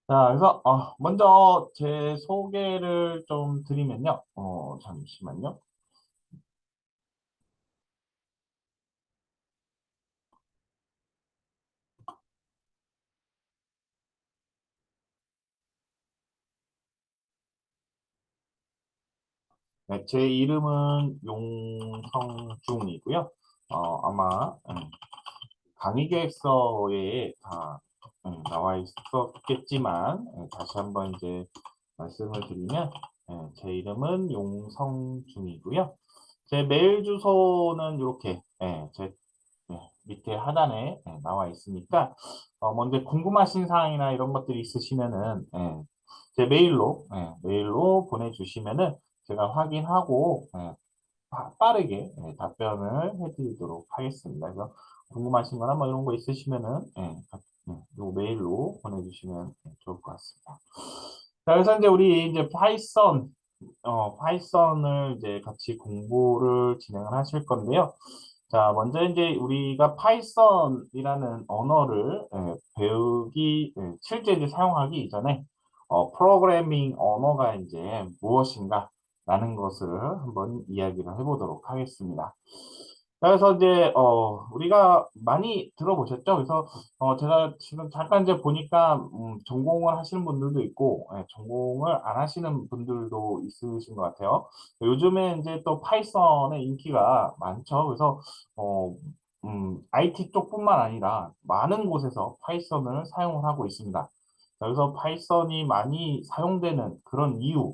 자, 그래서 먼저 제 소개를 좀 드리면요. 잠시만요. 네, 제 이름은 용성중이고요. 아마 강의 계획서에 다 나와 있었겠지만 다시 한번 이제 말씀을 드리면 제 이름은 용성중이고요. 제 메일 주소는 이렇게 제 밑에 하단에 나와 있으니까 먼저 궁금하신 사항이나 이런 것들이 있으시면은 제 메일로 보내주시면은 제가 확인하고 빠르게 답변을 해드리도록 하겠습니다. 그래서 궁금하신 거나 뭐 이런 거 있으시면은 요 메일로 보내주시면 좋을 것 같습니다. 자, 그래서 이제 우리 이제 파이썬을 이제 같이 공부를 진행을 하실 건데요. 자, 먼저 이제 우리가 파이썬이라는 언어를 배우기, 실제 이제 사용하기 이전에 프로그래밍 언어가 이제 무엇인가라는 것을 한번 이야기를 해보도록 하겠습니다. 그래서 이제 우리가 많이 들어보셨죠? 그래서 제가 지금 잠깐 이제 보니까 전공을 하시는 분들도 있고 전공을 안 하시는 분들도 있으신 것 같아요. 요즘에 이제 또 파이썬의 인기가 많죠. 그래서 어, IT 쪽뿐만 아니라 많은 곳에서 파이썬을 사용을 하고 있습니다. 자, 그래서 파이썬이 많이 사용되는 그런 이유,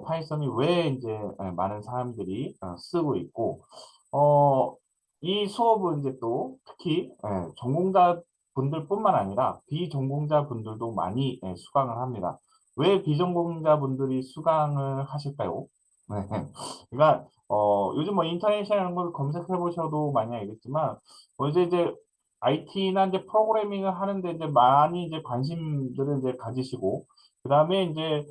파이썬이 왜 이제 많은 사람들이 쓰고 있고, 어, 이 수업은 이제 또 특히 전공자 분들뿐만 아니라 비전공자 분들도 많이 수강을 합니다. 왜 비전공자 분들이 수강을 하실까요? 네. 그러니까 요즘 뭐 인터넷이나 이런 걸 검색해 보셔도 많이 알겠지만 이제 IT나 이제 프로그래밍을 하는데 이제 많이 이제 관심들을 이제 가지시고 그다음에 이제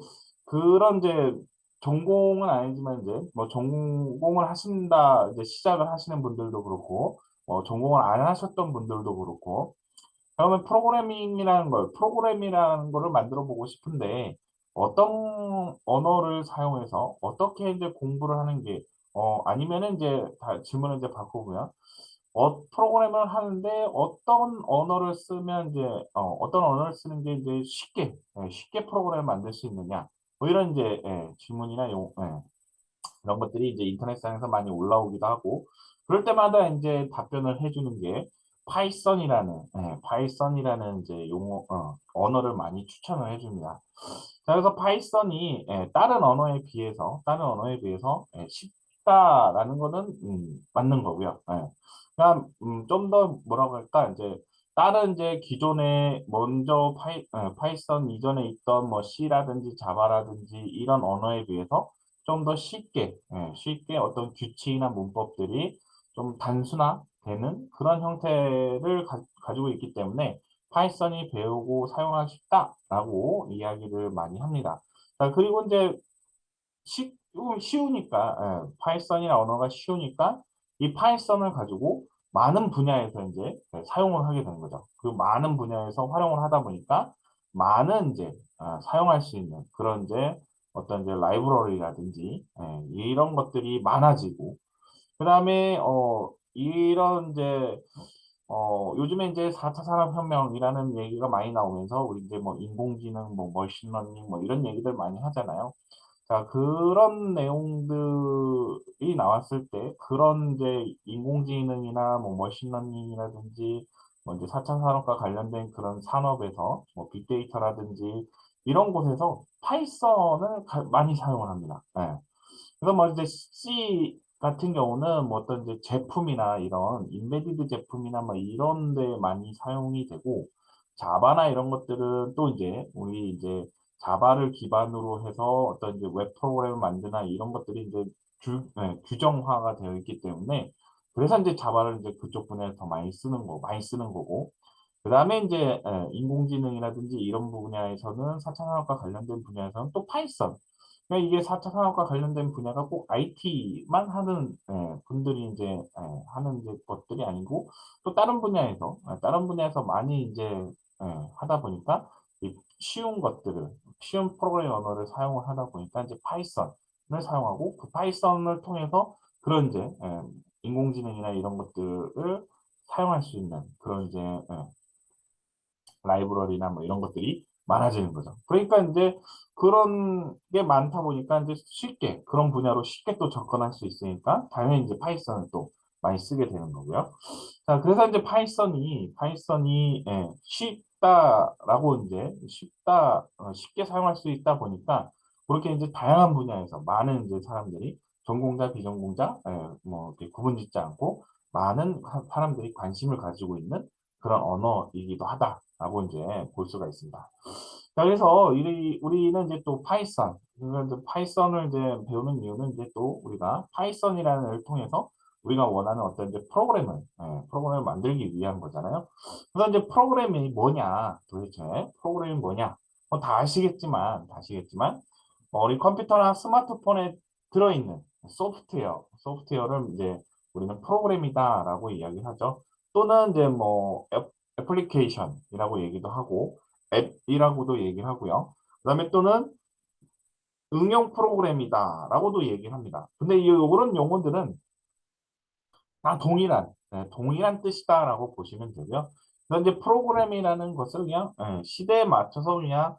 그런 이제 전공은 아니지만 이제 뭐 전공을 하신다 이제 시작을 하시는 분들도 그렇고 전공을 안 하셨던 분들도 그렇고 그러면 프로그램이라는 거를 만들어 보고 싶은데 어떤 언어를 사용해서 어떻게 이제 공부를 하는 게 아니면은 이제 다 질문을 이제 바꾸고요. 프로그램을 하는데 어떤 언어를 쓰는 게 이제 쉽게 프로그램을 만들 수 있느냐 뭐 이런 이제 질문이나 이런 것들이 이제 인터넷상에서 많이 올라오기도 하고, 그럴 때마다 이제 답변을 해주는 게 파이썬이라는 이제 언어를 많이 추천을 해줍니다. 자, 그래서 파이썬이 다른 언어에 비해서 쉽다라는 거는 맞는 거고요. 그냥 좀 더 뭐라고 할까 이제 다른 이제 기존에 먼저 파이썬 이전에 있던 뭐 C라든지 자바라든지 이런 언어에 비해서 좀 더 쉽게 어떤 규칙이나 문법들이 좀 단순화되는 그런 형태를 가지고 있기 때문에 파이썬이 배우고 사용하기 쉽다라고 이야기를 많이 합니다. 자, 그리고 이제 쉬우니까, 파이썬이나 언어가 쉬우니까 이 파이썬을 가지고 많은 분야에서 이제 사용을 하게 된 거죠. 그 많은 분야에서 활용을 하다 보니까 많은 이제 사용할 수 있는 그런 이제 어떤 이제 라이브러리라든지 이런 것들이 많아지고 그다음에 이런 이제 요즘에 이제 4차 산업혁명이라는 얘기가 많이 나오면서 우리 이제 뭐 인공지능, 뭐 머신러닝 뭐 이런 얘기들 많이 하잖아요. 자, 그런 내용들이 나왔을 때 그런 이제 인공지능이나 뭐 머신러닝이라든지 뭐 이제 4차 산업과 관련된 그런 산업에서 뭐 빅데이터라든지 이런 곳에서 파이썬을 많이 사용을 합니다. 예. 그래서 뭐 이제 C 같은 경우는 뭐 어떤 이제 제품이나 이런 인베디드 제품이나 뭐 이런 데 많이 사용이 되고 자바나 이런 것들은 또 이제 우리 이제 자바를 기반으로 해서 어떤 이제 웹 프로그램을 만드나 이런 것들이 이제 규정화가 되어 있기 때문에 그래서 이제 자바를 이제 그쪽 분야에 더 많이 쓰는 거고 그다음에 이제 인공지능이라든지 이런 분야에서는 4차 산업과 관련된 분야에서는 또 파이썬 그러니까 이게 4차 산업과 관련된 분야가 꼭 IT만 하는 분들이 이제 하는 이제 것들이 아니고 또 다른 분야에서 많이 이제 하다 보니까 이 쉬운 것들을, 쉬운 프로그래밍 언어를 사용을 하다 보니까 이제 파이썬을 사용하고 그 파이썬을 통해서 그런 이제 인공지능이나 이런 것들을 사용할 수 있는 그런 이제 라이브러리나 뭐 이런 것들이 많아지는 거죠. 그러니까 이제 그런 게 많다 보니까 이제 쉽게 그런 분야로 쉽게 또 접근할 수 있으니까 당연히 이제 파이썬을 또 많이 쓰게 되는 거고요. 자, 그래서 이제 파이썬이 쉽다라고 이제 쉽다 쉽게 사용할 수 있다 보니까 그렇게 이제 다양한 분야에서 많은 이제 사람들이 전공자, 비전공자 뭐 이렇게 구분짓지 않고 많은 사람들이 관심을 가지고 있는 그런 언어이기도 하다라고 이제 볼 수가 있습니다. 자, 그래서 우리는 이제 또 파이썬, 그러니까 이제 파이썬을 이제 배우는 이유는 이제 또 우리가 파이썬이라는 걸 통해서 우리가 원하는 어떤 이제 프로그램을 만들기 위한 거잖아요. 그래서 이제 프로그램이 뭐냐, 도대체 프로그램이 뭐냐, 뭐 다 아시겠지만, 우리 컴퓨터나 스마트폰에 들어있는 소프트웨어를 이제 우리는 프로그램이다라고 이야기하죠. 또는 이제 뭐 애플리케이션이라고 얘기도 하고 앱이라고도 얘기를 하고요. 그다음에 또는 응용 프로그램이다라고도 얘기를 합니다. 근데 이런 용어들은 다 동일한 뜻이다라고 보시면 되고요. 그래서 이제 프로그램이라는 것을 그냥 시대에 맞춰서 그냥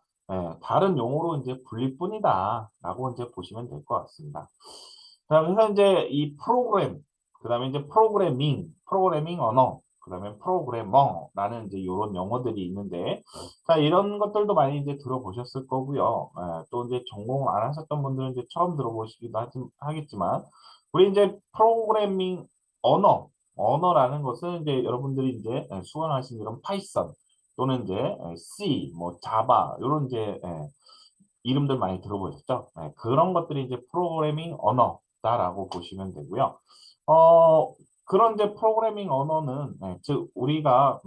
다른 용어로 이제 불릴 뿐이다라고 이제 보시면 될 것 같습니다. 자, 그래서 이제 이 프로그램, 그다음에 이제 프로그래밍 언어, 그다음에 프로그래머라는 이제 이런 용어들이 있는데, 자, 이런 것들도 많이 이제 들어보셨을 거고요. 또 이제 전공 안 하셨던 분들은 이제 처음 들어보시기도 하겠지만, 우리 이제 프로그래밍 언어라는 것은 이제 여러분들이 이제 수강하신 이런 파이썬 또는 이제 C, 뭐 자바 이런 이제 이름들 많이 들어보셨죠? 그런 것들이 이제 프로그래밍 언어다라고 보시면 되고요. 어, 그런 이제 프로그래밍 언어는 즉 우리가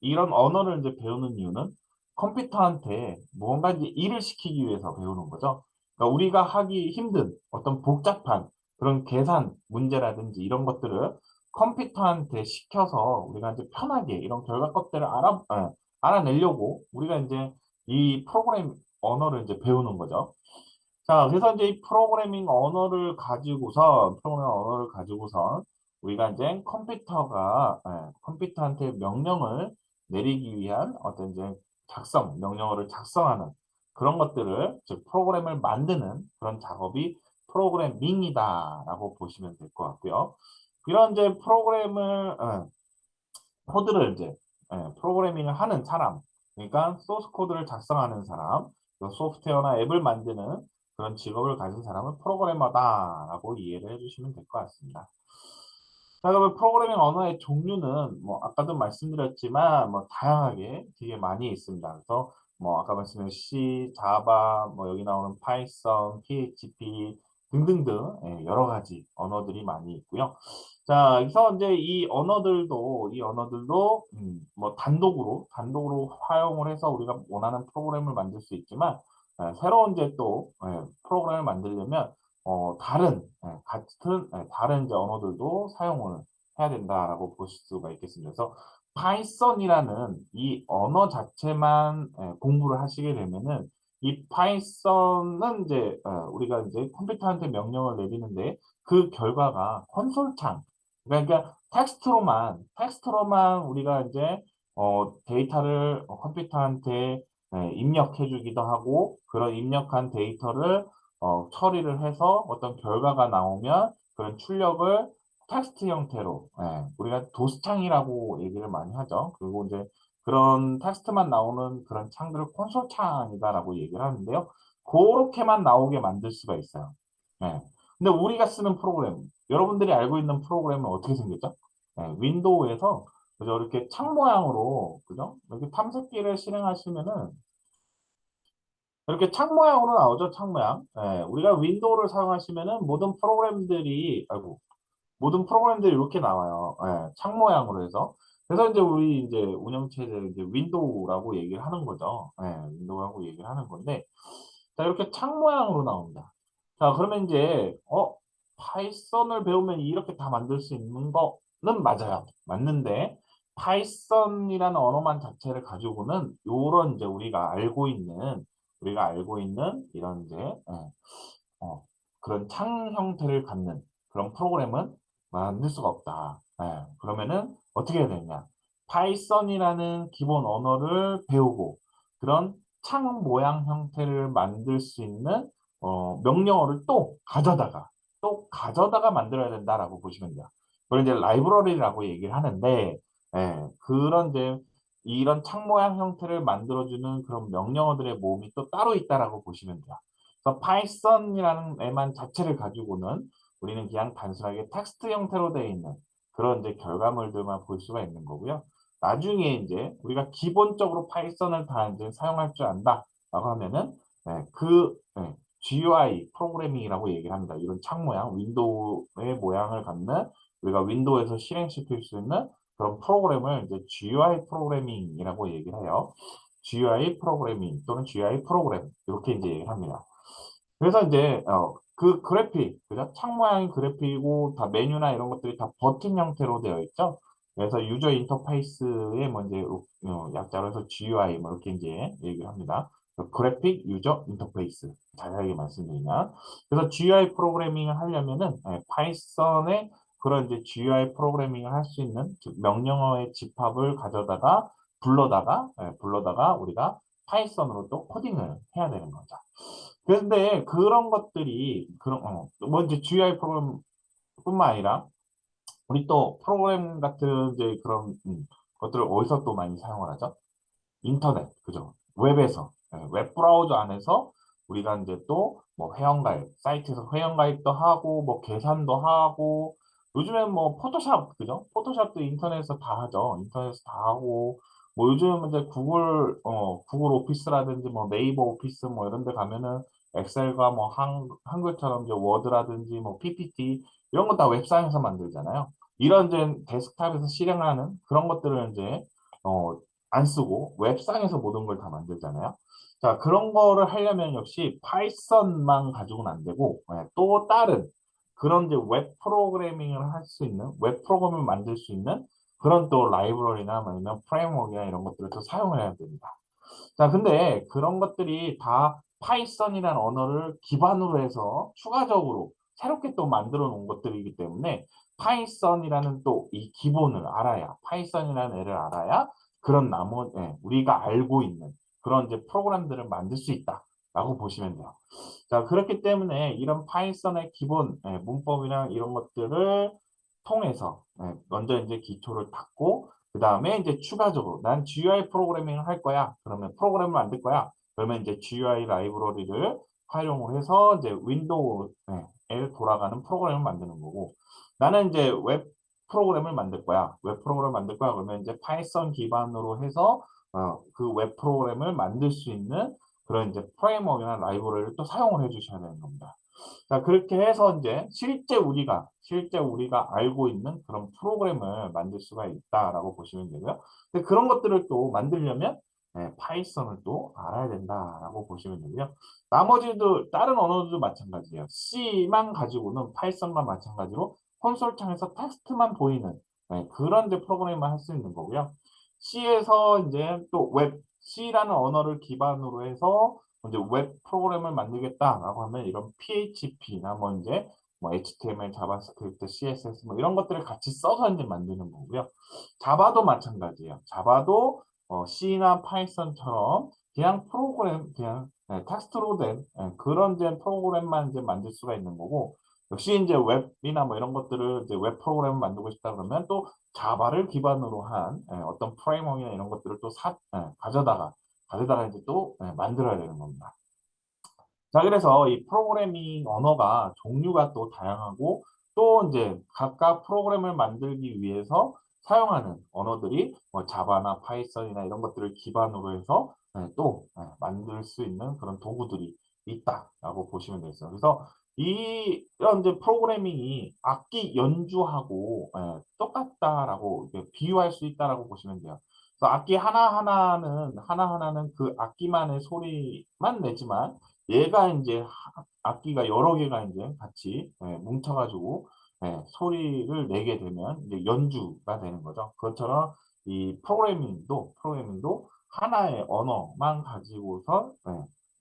이런 언어를 이제 배우는 이유는 컴퓨터한테 뭔가 이제 일을 시키기 위해서 배우는 거죠. 그러니까 우리가 하기 힘든 어떤 복잡한 그런 계산 문제라든지 이런 것들을 컴퓨터한테 시켜서 우리가 이제 편하게 이런 결과 것들을 알아내려고 우리가 이제 이 언어를 이제 배우는 거죠. 자, 그래서 이제 이 프로그래밍 언어를 가지고선 우리가 이제 컴퓨터한테 명령을 내리기 위한 어떤 이제 명령어를 작성하는 그런 것들을, 즉 프로그램을 만드는 그런 작업이 프로그래밍이다라고 보시면 될 것 같고요. 이런 이제 코드를 이제 프로그래밍을 하는 사람, 그러니까 소스 코드를 작성하는 사람, 그 소프트웨어나 앱을 만드는 그런 직업을 가진 사람을 프로그래머다라고 이해를 해주시면 될 것 같습니다. 자, 그러면 프로그래밍 언어의 종류는 뭐 아까도 말씀드렸지만 뭐 다양하게 되게 많이 있습니다. 그래서 뭐 아까 말씀드린 C, 자바, 뭐 여기 나오는 파이썬, PHP 등등등 여러 가지 언어들이 많이 있고요. 자, 그래서 이제 이 언어들도 뭐 단독으로 활용을 해서 우리가 원하는 프로그램을 만들 수 있지만 새로운 이제 또 프로그램을 만들려면 다른 이제 언어들도 사용을 해야 된다라고 보실 수가 있겠습니다. 그래서 파이썬이라는 이 언어 자체만 공부를 하시게 되면은 이 파이썬은 이제 우리가 이제 컴퓨터한테 명령을 내리는데 그 결과가 콘솔창, 그러니까 텍스트로만 우리가 이제 데이터를 컴퓨터한테 입력해 주기도 하고 그런 입력한 데이터를 처리를 해서 어떤 결과가 나오면 그런 출력을 텍스트 형태로 우리가 도스창이라고 얘기를 많이 하죠. 그리고 이제 그런 텍스트만 나오는 그런 창들을 콘솔 창이다라고 얘기를 하는데요. 그렇게만 나오게 만들 수가 있어요. 예. 근데 우리가 쓰는 여러분들이 알고 있는 프로그램은 어떻게 생겼죠? 윈도우에서 그죠? 이렇게 창 모양으로 그죠? 이렇게 탐색기를 실행하시면은 이렇게 창 모양으로 나오죠, 창 모양. 우리가 윈도우를 사용하시면은 모든 프로그램들이 이렇게 나와요. 창 모양으로 해서. 그래서 이제 우리 이제 운영체제를 이제 윈도우라고 얘기를 하는 거죠. 윈도우라고 얘기를 하는 건데, 자, 이렇게 창 모양으로 나옵니다. 자, 그러면 이제, 파이썬을 배우면 이렇게 다 만들 수 있는 거는 맞아요. 맞는데, 파이썬이라는 언어만 자체를 가지고는 요런 이제 우리가 알고 있는 이런 이제 어, 그런 창 형태를 갖는 그런 프로그램은 만들 수가 없다. 그러면은 어떻게 해야 되냐? 파이썬이라는 기본 언어를 배우고 그런 창 모양 형태를 만들 수 있는 명령어를 또 가져다가 만들어야 된다라고 보시면 돼요. 그걸 이제 라이브러리라고 얘기를 하는데, 그런 이제 이런 창 모양 형태를 만들어주는 그런 명령어들의 모음이 또 따로 있다라고 보시면 돼요. 그래서 파이썬이라는 애만 자체를 가지고는 우리는 그냥 단순하게 텍스트 형태로 되어 있는 그런 이제 결과물들만 볼 수가 있는 거고요. 나중에 이제 우리가 기본적으로 파이썬을 다 이제 사용할 줄 안다라고 하면은 GUI 프로그래밍이라고 얘기를 합니다. 이런 창 모양, 윈도우의 모양을 갖는 우리가 윈도우에서 실행시킬 수 있는 그런 프로그램을 이제 GUI 프로그래밍이라고 얘기를 해요. GUI 프로그래밍 또는 GUI 프로그램 이렇게 이제 얘기를 합니다. 그래서 이제 그 그래픽, 그죠? 창 모양이 그래픽이고 다 메뉴나 이런 것들이 다 버튼 형태로 되어 있죠. 그래서 유저 인터페이스의 뭐 이제 약자로 해서 GUI 뭐 이렇게 이제 얘기를 합니다. 그래픽 유저 인터페이스 자세하게 말씀드리면 그래서 GUI 프로그래밍을 하려면은 파이썬의 그런 이제 GUI 프로그래밍을 할 수 있는 즉 명령어의 집합을 가져다가 불러다가 우리가 파이썬으로 또 코딩을 해야 되는 거죠. 그런데 그런 것들이 뭐 이제 GUI 프로그램뿐만 아니라 우리 또 프로그램 같은 이제 그런 것들을 어디서 또 많이 사용을 하죠? 인터넷, 그죠? 웹에서, 웹 브라우저 안에서 우리가 이제 또 뭐 회원가입, 사이트에서 회원가입도 하고, 뭐 계산도 하고, 요즘엔 뭐 포토샵, 그죠? 포토샵도 인터넷에서 다 하죠. 인터넷에서 다 하고, 뭐 요즘 이제 구글 오피스라든지 뭐 네이버 오피스 뭐 이런 데 가면은 엑셀과 뭐 한글처럼 이제 워드라든지 뭐 PPT 이런 거 다 웹상에서 만들잖아요. 이런 이제 데스크탑에서 실행하는 그런 것들을 이제 어, 안 쓰고 웹상에서 모든 걸 다 만들잖아요. 자, 그런 거를 하려면 역시 파이썬만 가지고는 안 되고 또 다른 그런 이제 웹 프로그래밍을 할 수 있는 웹 프로그램을 만들 수 있는 그런 또 라이브러리나 뭐 아니면 프레임워크나 이런 것들을 또 사용을 해야 됩니다. 자, 근데 그런 것들이 다 파이썬이라는 언어를 기반으로 해서 추가적으로 새롭게 또 만들어 놓은 것들이기 때문에 파이썬이라는 또 이 기본을 알아야, 파이썬이라는 애를 알아야 그런 우리가 알고 있는 그런 이제 프로그램들을 만들 수 있다라고 보시면 돼요. 자, 그렇기 때문에 이런 파이썬의 기본 문법이나 이런 것들을 통해서 먼저 이제 기초를 닦고 그 다음에 이제 추가적으로 난 GUI 프로그래밍을 할 거야. 그러면 프로그램을 만들 거야. 그러면 이제 GUI 라이브러리를 활용을 해서 이제 윈도우에 돌아가는 프로그램을 만드는 거고 나는 이제 웹 프로그램을 만들 거야. 웹 프로그램을 만들 거야. 그러면 이제 파이썬 기반으로 해서 그 웹 프로그램을 만들 수 있는 그런 이제 프레임워크나 라이브러리를 또 사용을 해 주셔야 되는 겁니다. 자, 그렇게 해서 이제 실제 우리가 알고 있는 그런 프로그램을 만들 수가 있다라고 보시면 되고요. 근데 그런 것들을 또 만들려면 파이썬을 또 알아야 된다라고 보시면 되고요. 나머지도 다른 언어도 마찬가지예요. C만 가지고는 파이썬과 마찬가지로 콘솔 창에서 텍스트만 보이는 그런 이제 프로그램만 할 수 있는 거고요. C에서 이제 또 C라는 언어를 기반으로 해서 이제 웹 프로그램을 만들겠다라고 하면 이런 PHP나 뭐 이제 뭐 HTML, 자바스크립트, CSS 뭐 이런 것들을 같이 써서 이제 만드는 거고요. 자바도 마찬가지예요. 자바도 C나 파이썬처럼 그냥 텍스트로 된 그런 이제 프로그램만 이제 만들 수가 있는 거고 역시 이제 웹이나 뭐 이런 것들을 이제 웹 프로그램을 만들고 싶다 그러면 또 자바를 기반으로 한 어떤 프레임워크나 이런 것들을 또 가져다가 이제 또 만들어야 되는 겁니다. 자, 그래서 이 프로그래밍 언어가 종류가 또 다양하고 또 이제 각각 프로그램을 만들기 위해서 사용하는 언어들이 뭐 자바나 파이썬이나 이런 것들을 기반으로 해서 또 만들 수 있는 그런 도구들이 있다라고 보시면 되겠어요. 그래서 이런 이제 프로그래밍이 악기 연주하고 똑같다라고 이렇게 비유할 수 있다라고 보시면 돼요. 그래서 악기 하나하나는 그 악기만의 소리만 내지만 얘가 이제 악기가 여러 개가 이제 같이 뭉쳐가지고 소리를 내게 되면 이제 연주가 되는 거죠. 그것처럼 이 프로그래밍도 하나의 언어만 가지고서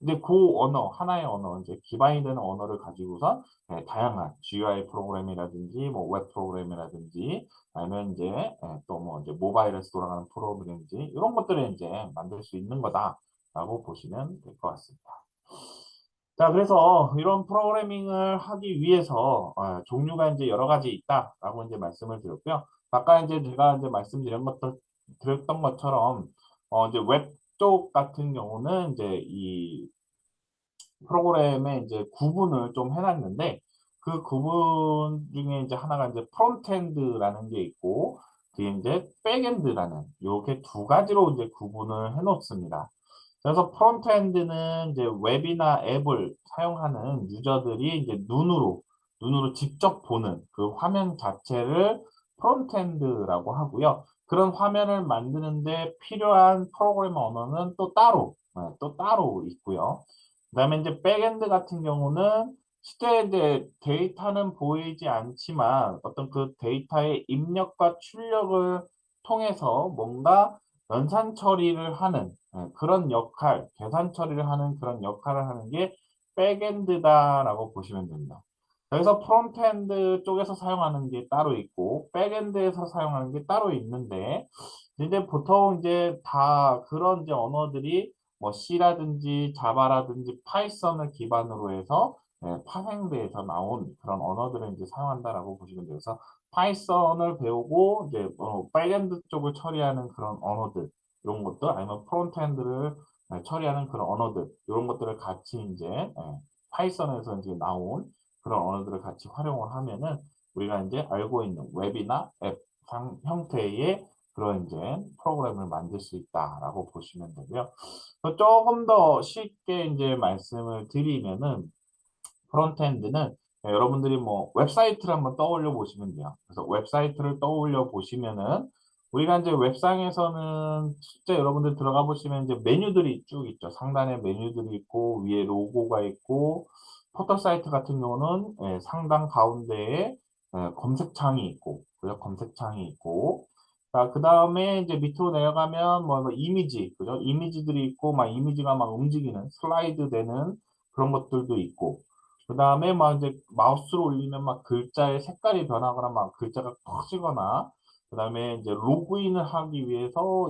이제 그 언어 하나의 언어 이제 기반이 되는 언어를 가지고서 다양한 GUI 프로그램이라든지 뭐 웹 프로그램이라든지 아니면 이제 또 뭐 이제 모바일에서 돌아가는 프로그램인지 이런 것들을 이제 만들 수 있는 거다라고 보시면 될 것 같습니다. 자, 그래서 이런 프로그래밍을 하기 위해서 종류가 이제 여러 가지 있다라고 이제 말씀을 드렸고요. 아까 이제 제가 이제 드렸던 것처럼 이제 웹 쪽 같은 경우는 이제 이 프로그램의 이제 구분을 좀 해놨는데 그 구분 중에 이제 하나가 이제 프론트엔드라는 게 있고 그게 이제 백엔드라는 요게 두 가지로 이제 구분을 해놓습니다. 그래서 프론트엔드는 이제 웹이나 앱을 사용하는 유저들이 이제 눈으로 직접 보는 그 화면 자체를 프론트엔드라고 하고요. 그런 화면을 만드는데 필요한 프로그래머 언어는 또 따로 있고요. 그다음에 이제 백엔드 같은 경우는 실제 이제 데이터는 보이지 않지만 어떤 그 데이터의 입력과 출력을 통해서 뭔가 연산 처리를 하는 그런 역할, 계산 처리를 하는 그런 역할을 하는 게 백엔드다라고 보시면 됩니다. 그래서 프론트엔드 쪽에서 사용하는 게 따로 있고 백엔드에서 사용하는 게 따로 있는데 이제 보통 이제 다 그런 이제 언어들이 뭐 C라든지 자바라든지 파이썬을 기반으로 해서 파생돼서 나온 그런 언어들을 이제 사용한다라고 보시면 돼요. 그래서 파이썬을 배우고 이제 백엔드 쪽을 처리하는 그런 언어들 이런 것들 아니면 프론트엔드를 처리하는 그런 언어들 이런 것들을 같이 이제 파이썬에서 이제 나온 그런 언어들을 같이 활용을 하면은 우리가 이제 알고 있는 웹이나 앱 형태의 그런 이제 프로그램을 만들 수 있다라고 보시면 되고요. 조금 더 쉽게 이제 말씀을 드리면은 프론트엔드는 여러분들이 뭐 웹사이트를 한번 떠올려 보시면 돼요. 그래서 웹사이트를 떠올려 보시면은 우리가 이제 웹상에서는 실제 여러분들 들어가 보시면 이제 메뉴들이 쭉 있죠. 상단에 메뉴들이 있고 위에 로고가 있고 포털 사이트 같은 경우는 상단 가운데에 검색창이 있고 그죠? 검색창이 있고 자, 그 다음에 이제 밑으로 내려가면 뭐 이미지 그죠? 이미지들이 있고 막 이미지가 막 움직이는 슬라이드 되는 그런 것들도 있고 그 다음에 막 이제 마우스로 올리면 막 글자의 색깔이 변하거나 막 글자가 커지거나 그 다음에 이제 로그인을 하기 위해서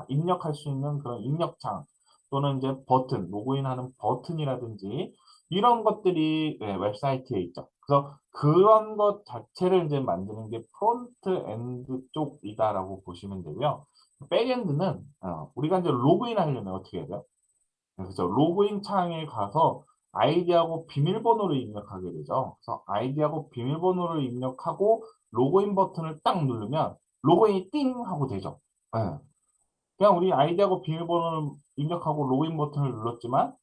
입력할 수 있는 그런 입력창 또는 이제 버튼, 로그인하는 버튼이라든지 이런 것들이 웹사이트에 있죠. 그래서 그런 것 자체를 이제 만드는 게 프론트 엔드 쪽이다라고 보시면 되고요. 백엔드는 우리가 이제 로그인 하려면 어떻게 해야 돼요? 그래서 로그인 창에 가서 아이디하고 비밀번호를 입력하게 되죠. 그래서 아이디하고 비밀번호를 입력하고 로그인 버튼을 딱 누르면 로그인이 띵 하고 되죠. 예. 그냥 우리 아이디하고 비밀번호를 입력하고 로그인 버튼을 눌렀지만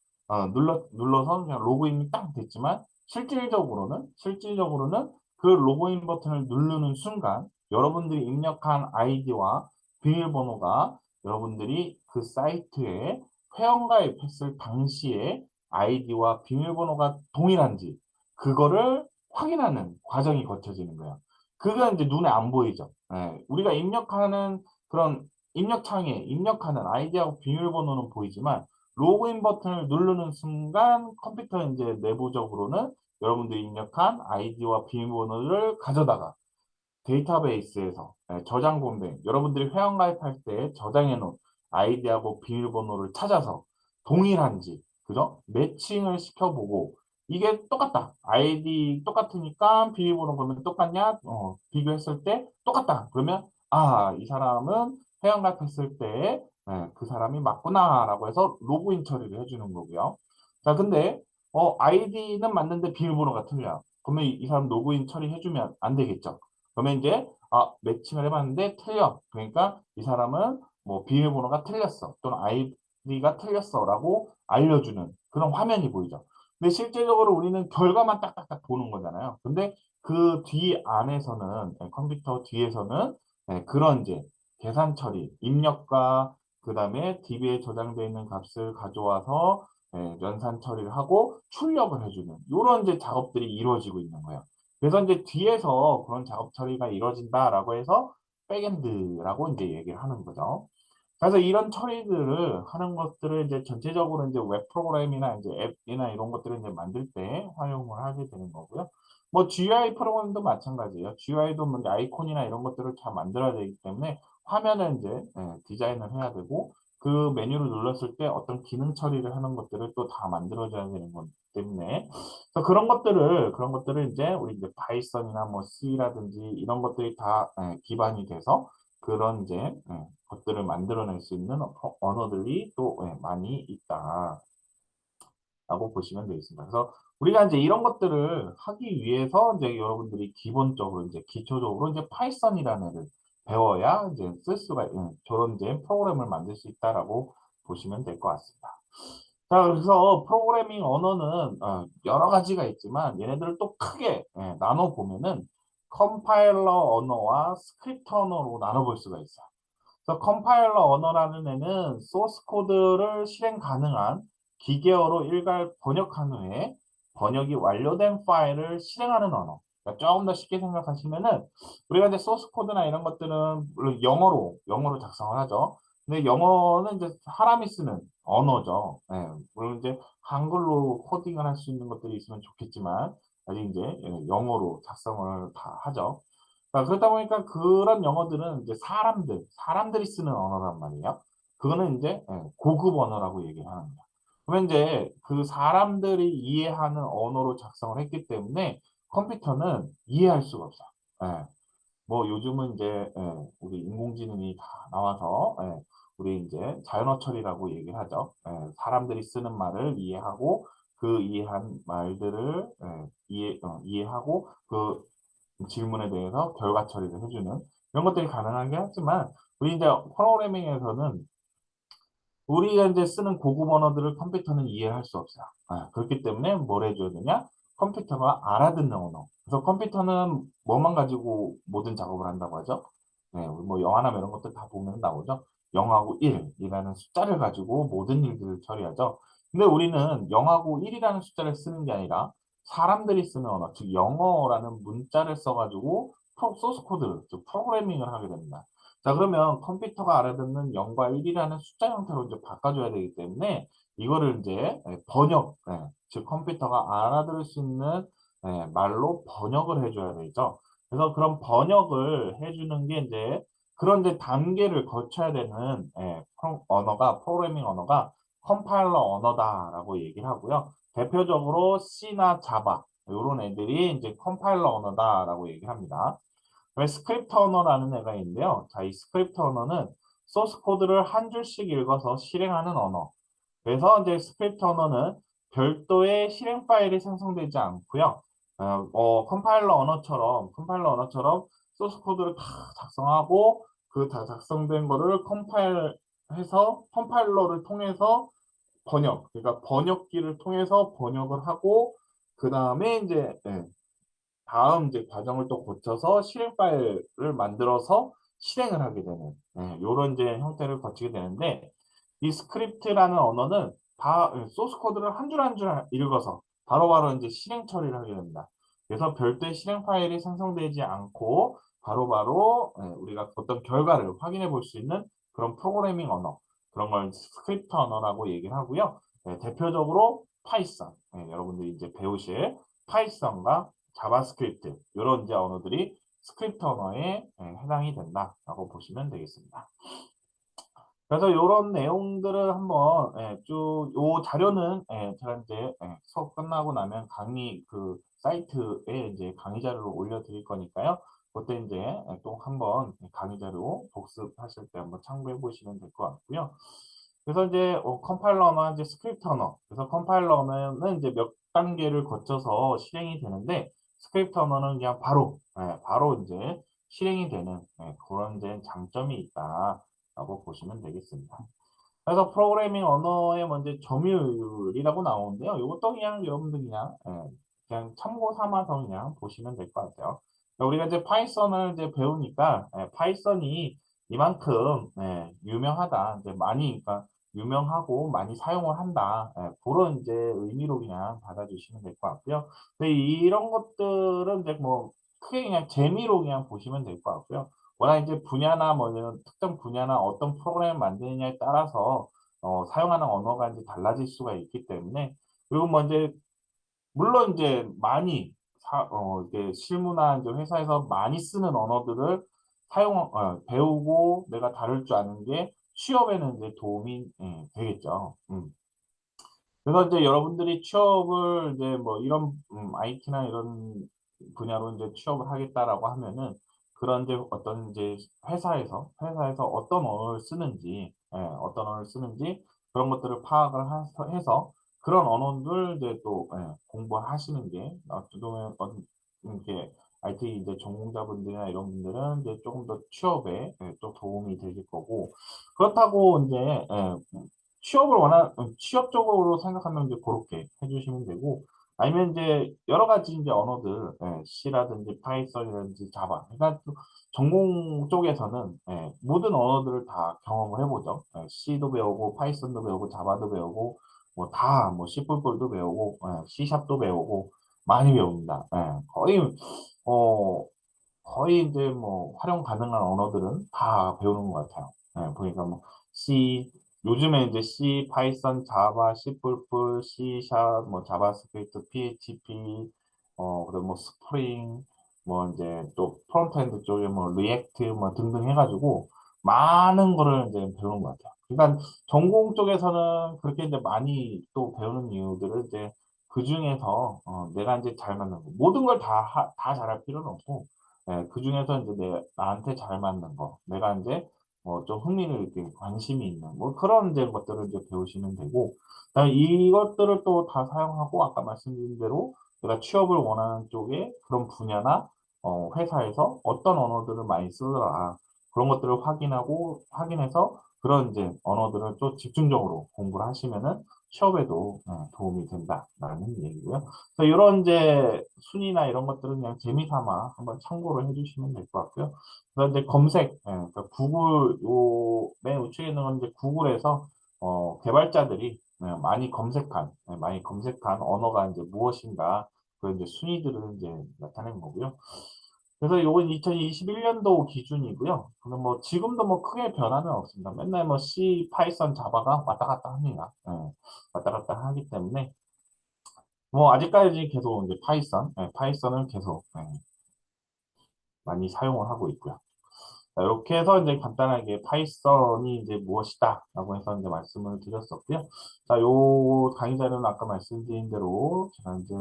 눌러서 그냥 로그인이 딱 됐지만 실질적으로는 그 로그인 버튼을 누르는 순간 여러분들이 입력한 아이디와 비밀번호가 여러분들이 그 사이트에 회원가입했을 당시에 아이디와 비밀번호가 동일한지 그거를 확인하는 과정이 거쳐지는 거예요. 그건 이제 눈에 안 보이죠. 우리가 입력하는 그런 입력창에 입력하는 아이디하고 비밀번호는 보이지만 로그인 버튼을 누르는 순간 컴퓨터 이제 내부적으로는 여러분들이 입력한 아이디와 비밀번호를 가져다가 데이터베이스에서 저장 공백, 여러분들이 회원가입할 때 저장해 놓은 아이디하고 비밀번호를 찾아서 동일한지, 그죠? 매칭을 시켜보고 이게 똑같다. 아이디 똑같으니까 비밀번호 그러면 똑같냐? 비교했을 때 똑같다. 그러면 이 사람은 회원가입했을 때 그 사람이 맞구나라고 해서 로그인 처리를 해주는 거고요. 자, 근데 아이디는 맞는데 비밀번호가 틀려요. 그러면 이 사람 로그인 처리해주면 안 되겠죠. 그러면 이제 매칭을 해봤는데 틀려. 그러니까 이 사람은 뭐 비밀번호가 틀렸어. 또는 아이디가 틀렸어라고 알려주는 그런 화면이 보이죠. 근데 실제적으로 우리는 결과만 딱딱딱 보는 거잖아요. 근데 그 뒤 안에서는 컴퓨터 뒤에서는 그런 이제 계산 처리, 입력과 그다음에 DB에 저장되어 있는 값을 가져와서 연산 처리를 하고 출력을 해주는 이런 이제 작업들이 이루어지고 있는 거예요. 그래서 이제 뒤에서 그런 작업 처리가 이루어진다라고 해서 백엔드라고 이제 얘기를 하는 거죠. 그래서 이런 처리들을 하는 것들을 이제 전체적으로 이제 웹 프로그램이나 이제 앱이나 이런 것들을 이제 만들 때 활용을 하게 되는 거고요. 뭐 GUI 프로그램도 마찬가지예요. GUI도 뭐 이제 아이콘이나 이런 것들을 다 만들어야 되기 때문에 화면을 이제 디자인을 해야 되고 그 메뉴를 눌렀을 때 어떤 기능 처리를 하는 것들을 또 다 만들어줘야 되는 거기 때문에 그래서 그런 것들을 이제 우리 이제 파이썬이나 뭐 C라든지 이런 것들이 다 기반이 돼서 그런 이제 것들을 만들어낼 수 있는 언어들이 또 많이 있다라고 보시면 되겠습니다. 그래서 우리가 이제 이런 것들을 하기 위해서 이제 여러분들이 기본적으로 이제 기초적으로 이제 파이썬이라는 애를 배워야 이제 쓸 수가 저런 이제 프로그램을 만들 수 있다라고 보시면 될 것 같습니다. 자, 그래서 프로그래밍 언어는 여러 가지가 있지만 얘네들을 또 크게 나눠 보면은 컴파일러 언어와 스크립트 언어로 나눠볼 수가 있어요. 그래서 컴파일러 언어라는 애는 소스 코드를 실행 가능한 기계어로 일괄 번역한 후에 번역이 완료된 파일을 실행하는 언어. 그러니까 조금 더 쉽게 생각하시면은 우리가 이제 소스 코드나 이런 것들은 물론 영어로 작성을 하죠. 근데 영어는 이제 사람이 쓰는 언어죠. 물론 이제 한글로 코딩을 할 수 있는 것들이 있으면 좋겠지만 아직 이제 영어로 작성을 다 하죠. 그러다 보니까 그런 영어들은 이제 사람들이 쓰는 언어란 말이에요. 그거는 이제 고급 언어라고 얘기를 합니다. 그러면 이제 그 사람들이 이해하는 언어로 작성을 했기 때문에 컴퓨터는 이해할 수가 없어요. 예. 뭐 요즘은 이제 우리 인공지능이 다 나와서 우리 이제 자연어 처리라고 얘기를 하죠. 사람들이 쓰는 말을 이해하고 그 이해한 말들을 이해하고 그 질문에 대해서 결과 처리를 해주는 이런 것들이 가능하게 하지만 우리 이제 프로그래밍에서는 우리가 이제 쓰는 고급 언어들을 컴퓨터는 이해할 수 없어요. 그렇기 때문에 뭘 해줘야 되냐? 컴퓨터가 알아듣는 언어. 그래서 컴퓨터는 뭐만 가지고 모든 작업을 한다고 하죠. 뭐 영화나 이런 것들 다 보면 나오죠. 0하고 1이라는 숫자를 가지고 모든 일들을 처리하죠. 근데 우리는 0하고 1이라는 숫자를 쓰는 게 아니라 사람들이 쓰는 언어, 즉 영어라는 문자를 써가지고 소스 코드, 즉 프로그래밍을 하게 됩니다. 자, 그러면 컴퓨터가 알아듣는 0과 1이라는 숫자 형태로 이제 바꿔줘야 되기 때문에 이거를 이제 번역, 즉 컴퓨터가 알아들을 수 있는 말로 번역을 해줘야 되죠. 그래서 그런 번역을 해주는 게 이제 그런 이제 단계를 거쳐야 되는 프로그래밍 언어가 컴파일러 언어다라고 얘기를 하고요. 대표적으로 C나 자바 이런 애들이 이제 컴파일러 언어다라고 얘기를 합니다. 왜 스크립트 언어라는 애가 있는데요. 자, 이 스크립트 언어는 소스 코드를 한 줄씩 읽어서 실행하는 언어. 그래서 이제 스크립트 언어는 별도의 실행 파일이 생성되지 않고요. 컴파일러 언어처럼 소스 코드를 다 작성하고 그 다 작성된 거를 컴파일해서 컴파일러를 통해서 그러니까 번역기를 통해서 번역을 하고 그 다음에 이제 다음 이제 과정을 또 거쳐서 실행 파일을 만들어서 실행을 하게 되는 요런 이제 형태를 거치게 되는데 이 스크립트라는 언어는 다 소스 코드를 한 줄 한 줄 읽어서 바로바로 이제 실행 처리를 하게 됩니다. 그래서 별도의 실행 파일이 생성되지 않고 바로바로 우리가 어떤 결과를 확인해 볼 수 있는 그런 프로그래밍 언어 그런 걸 스크립트 언어라고 얘기를 하고요. 대표적으로 파이썬 여러분들이 이제 배우실 파이썬과 자바스크립트 이런 이제 언어들이 스크립트 언어에 해당이 된다라고 보시면 되겠습니다. 그래서 이런 내용들을 한번 요 자료는 제가 이제 수업 끝나고 나면 강의 그 사이트에 이제 강의 자료를 올려드릴 거니까요. 그때 이제 또 한번 강의 자료 복습하실 때 한번 참고해 보시면 될 것 같고요. 그래서 이제 컴파일러나 이제 스크립트 언어. 그래서 컴파일러 언어는 이제 몇 단계를 거쳐서 실행이 되는데 스크립트 언어는 그냥 바로 이제 실행이 되는 그런 이제 장점이 있다라고 보시면 되겠습니다. 그래서 프로그래밍 언어의 먼저 점유율이라고 나오는데요. 이것도 그냥 여러분들 그냥 참고 삼아서 그냥 보시면 될 것 같아요. 그러니까 우리가 이제 파이썬을 이제 배우니까 파이썬이 이만큼 유명하다, 이제 많이 그러니까 유명하고 많이 사용을 한다. 그런 이제 의미로 그냥 받아주시면 될 것 같고요. 근데 이런 것들은 이제 뭐 크게 그냥 재미로 그냥 보시면 될 것 같고요. 워낙 이제 분야나 뭐 이런 특정 분야나 어떤 프로그램을 만드느냐에 따라서 사용하는 언어가 이제 달라질 수가 있기 때문에 그리고 뭐 이제 물론 이제 많이 이게 실무나 이제 회사에서 많이 쓰는 언어들을 배우고 내가 다룰 줄 아는 게 취업에는 이제 도움이 되겠죠. 그래서 이제 여러분들이 취업을 이제 뭐 이런 IT나 이런 분야로 이제 취업을 하겠다라고 하면은 그런 이제 어떤 이제 회사에서 어떤 언어를 쓰는지, 어떤 언어를 쓰는지 그런 것들을 파악을 해서 그런 언어들 이제 또 공부하시는 게 어떻게 보면 이렇게 IT 이제 전공자분들이나 이런 분들은 이제 조금 더 취업에 또 도움이 되실 거고 그렇다고 이제 취업 쪽으로 생각하면 이제 그렇게 해주시면 되고, 아니면 이제 여러 가지 이제 언어들, C라든지 파이썬이라든지 자바. 그러니까 또 전공 쪽에서는 모든 언어들을 다 경험을 해보죠. C도 배우고, 파이썬도 배우고, 자바도 배우고, 뭐 다, 뭐 C++도 배우고, C샵도 배우고, 많이 배웁니다. 어, 거의 이제 뭐 활용 가능한 언어들은 다 배우는 것 같아요. 보니까 뭐 C 요즘에 이제 C, 파이썬, 자바, C++, C 샵, 뭐 자바스크립트, PHP, 그리고 뭐 스프링, 뭐 이제 또 프론트엔드 쪽에 뭐 리액트 뭐 등등 해가지고 많은 거를 이제 배우는 것 같아요. 그러니까 전공 쪽에서는 그렇게 이제 많이 또 배우는 이유들을 이제 그 중에서 내가 이제 잘 맞는 거 모든 걸 다 잘할 필요는 없고 그 중에서 이제 나한테 잘 맞는 거, 내가 이제 좀 흥미를 느끼는 관심이 있는 뭐 그런 이제 것들을 이제 배우시면 되고, 그다음에 이것들을 또 다 사용하고 아까 말씀드린 대로 내가 취업을 원하는 쪽에 그런 분야나 회사에서 어떤 언어들을 많이 쓰더라 그런 것들을 확인해서 그런 이제 언어들을 또 집중적으로 공부를 하시면은 취업에도 도움이 된다라는 얘기고요. 그래서 이런 이제 순위나 이런 것들은 그냥 재미삼아 한번 참고를 해주시면 될 것 같고요. 그래서 이제 그러니까 구글 맨 우측에 있는 건 이제 구글에서 개발자들이 많이 검색한 언어가 이제 무엇인가 그 이제 순위들을 이제 나타낸 거고요. 그래서 요건 2021년도 기준이고요. 그럼 뭐 지금도 뭐 크게 변화는 없습니다. 맨날 뭐 C, 파이썬, 자바가 왔다 갔다 합니다. 왔다 갔다 하기 때문에 뭐 아직까지 계속 이제 파이썬을 계속 많이 사용을 하고 있고요. 자, 이렇게 해서 이제 간단하게 파이썬이 이제 무엇이다라고 해서 이제 말씀을 드렸었고요. 자, 요 강의 자료는 아까 말씀드린 대로 제가 이제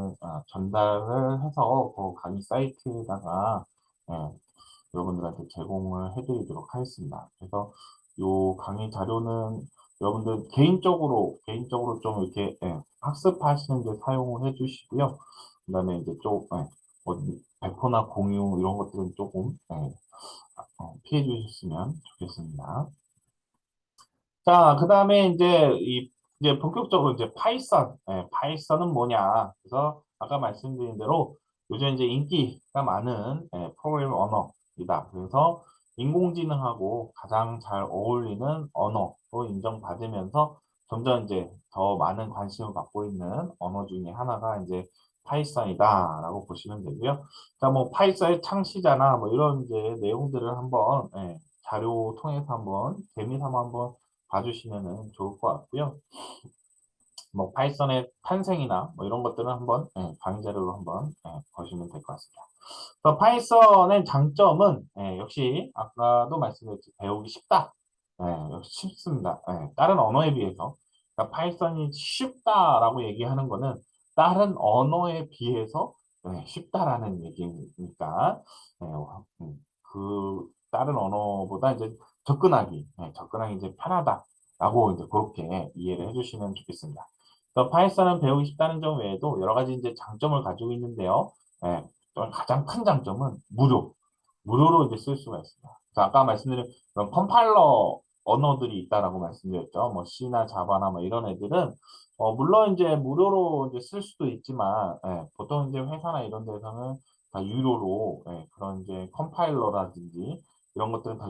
전달을 해서 그 강의 사이트에다가 예, 여러분들한테 제공을 해드리도록 하겠습니다. 그래서 요 강의 자료는 여러분들 개인적으로 좀 이렇게 학습하시는 데 사용을 해주시고요. 그다음에 이제 뭐 배포나 공유 이런 것들은 조금 피해 주셨으면 좋겠습니다. 자, 그 다음에 이제 본격적으로 이제 파이썬은 뭐냐. 그래서 아까 말씀드린 대로 요즘 이제 인기가 많은 프로그래밍 언어이다. 그래서 인공지능하고 가장 잘 어울리는 언어로 인정받으면서 점점 이제 더 많은 관심을 받고 있는 언어 중에 하나가 이제 파이썬이다라고 보시면 되고요. 자, 뭐 파이썬의 창시자나 뭐 이런 이제 내용들을 한번 자료 통해서 한번 재미삼아 한번 봐주시면은 좋을 것 같고요. 뭐 파이썬의 탄생이나 뭐 이런 것들은 한번 강의 자료로 한번 보시면 될 것 같습니다. 그래서 파이썬의 장점은 역시 아까도 말씀드렸지 배우기 쉽다. 역시 쉽습니다. 다른 언어에 비해서 그러니까 파이썬이 쉽다라고 얘기하는 거는 다른 언어에 비해서 쉽다라는 얘기니까 그 다른 언어보다 이제 접근하기 이제 편하다라고 이제 그렇게 이해를 해주시면 좋겠습니다. 그래서 파이썬은 배우기 쉽다는 점 외에도 여러 가지 이제 장점을 가지고 있는데요. 예, 또 가장 큰 장점은 무료로 이제 쓸 수가 있습니다. 그래서 아까 말씀드린 그런 컴파일러 언어들이 있다라고 말씀드렸죠. 뭐 C나 자바나 뭐 이런 애들은 물론 이제 무료로 이제 쓸 수도 있지만 보통 이제 회사나 이런 데서는 다 유료로 그런 이제 컴파일러라든지 이런 것들은 다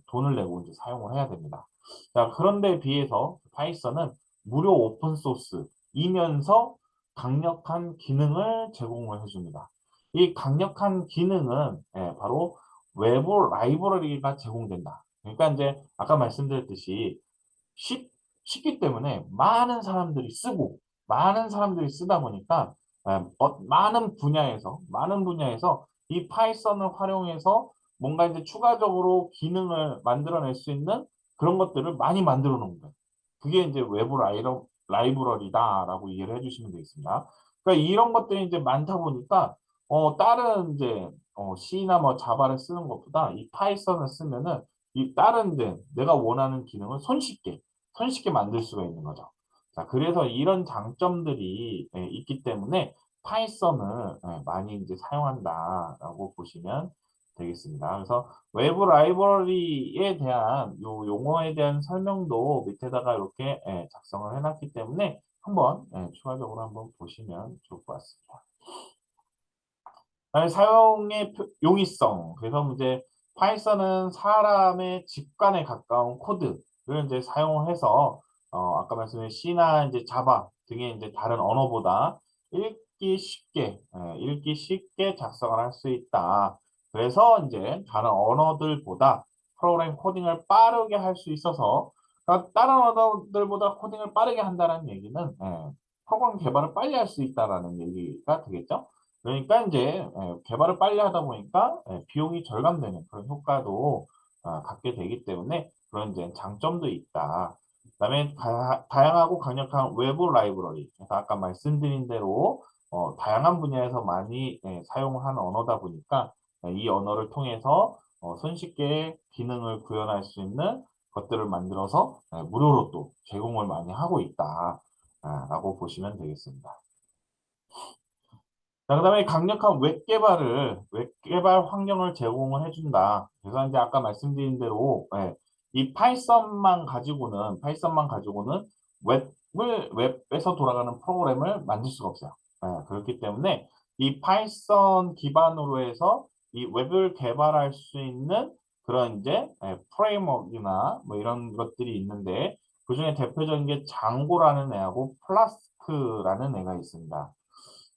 돈을 내고 이제 사용을 해야 됩니다. 자, 그런데 비해서 파이썬은 무료 오픈 소스이면서 강력한 기능을 제공을 해줍니다. 이 강력한 기능은 바로 외부 라이브러리가 제공된다. 그러니까 이제 아까 말씀드렸듯이 쉽, 쉽기 때문에 많은 사람들이 쓰다 보니까 많은 분야에서 이 파이썬을 활용해서 뭔가 이제 추가적으로 기능을 만들어낼 수 있는 그런 것들을 많이 만들어 놓은 거예요. 그게 이제 외부 라이브러리다라고 이해를 해주시면 되겠습니다. 그러니까 이런 것들이 이제 많다 보니까 다른 이제 C나 뭐 자바를 쓰는 것보다 이 파이썬을 쓰면은 이 다른 데 내가 원하는 기능을 손쉽게 만들 수가 있는 거죠. 자, 그래서 이런 장점들이 있기 때문에 파이썬을 많이 이제 사용한다라고 보시면 되겠습니다. 그래서 외부 라이브러리에 대한 요 용어에 대한 설명도 밑에다가 이렇게 작성을 해놨기 때문에 한번 추가적으로 한번 보시면 좋을 것 같습니다. 사용의 용이성. 그래서 이제 파이썬은 사람의 직관에 가까운 코드를 이제 사용해서 아까 말씀드린 C나 이제 자바 등의 이제 다른 언어보다 읽기 쉽게 작성을 할 수 있다. 그래서 이제 다른 언어들보다 프로그램 코딩을 빠르게 할 수 있어서 그러니까 다른 언어들보다 코딩을 빠르게 한다는 얘기는 프로그램 개발을 빨리 할 수 있다라는 얘기가 되겠죠. 그러니까 이제 개발을 빨리 하다 보니까 비용이 절감되는 그런 효과도 갖게 되기 때문에 그런 이제 장점도 있다. 그다음에 다양하고 강력한 외부 라이브러리. 그래서 아까 말씀드린 대로 다양한 분야에서 많이 사용하는 언어다 보니까 이 언어를 통해서 손쉽게 기능을 구현할 수 있는 것들을 만들어서 무료로 또 제공을 많이 하고 있다. 라고 보시면 되겠습니다. 자, 그다음에 강력한 웹 개발 환경을 제공을 해준다. 그래서 이제 아까 말씀드린 대로 이 파이썬만 가지고는 웹에서 돌아가는 프로그램을 만들 수가 없어요. 그렇기 때문에 이 파이썬 기반으로 해서 이 웹을 개발할 수 있는 그런 이제 프레임워크나 뭐 이런 것들이 있는데 그중에 대표적인 게 장고라는 애하고 플라스크라는 애가 있습니다.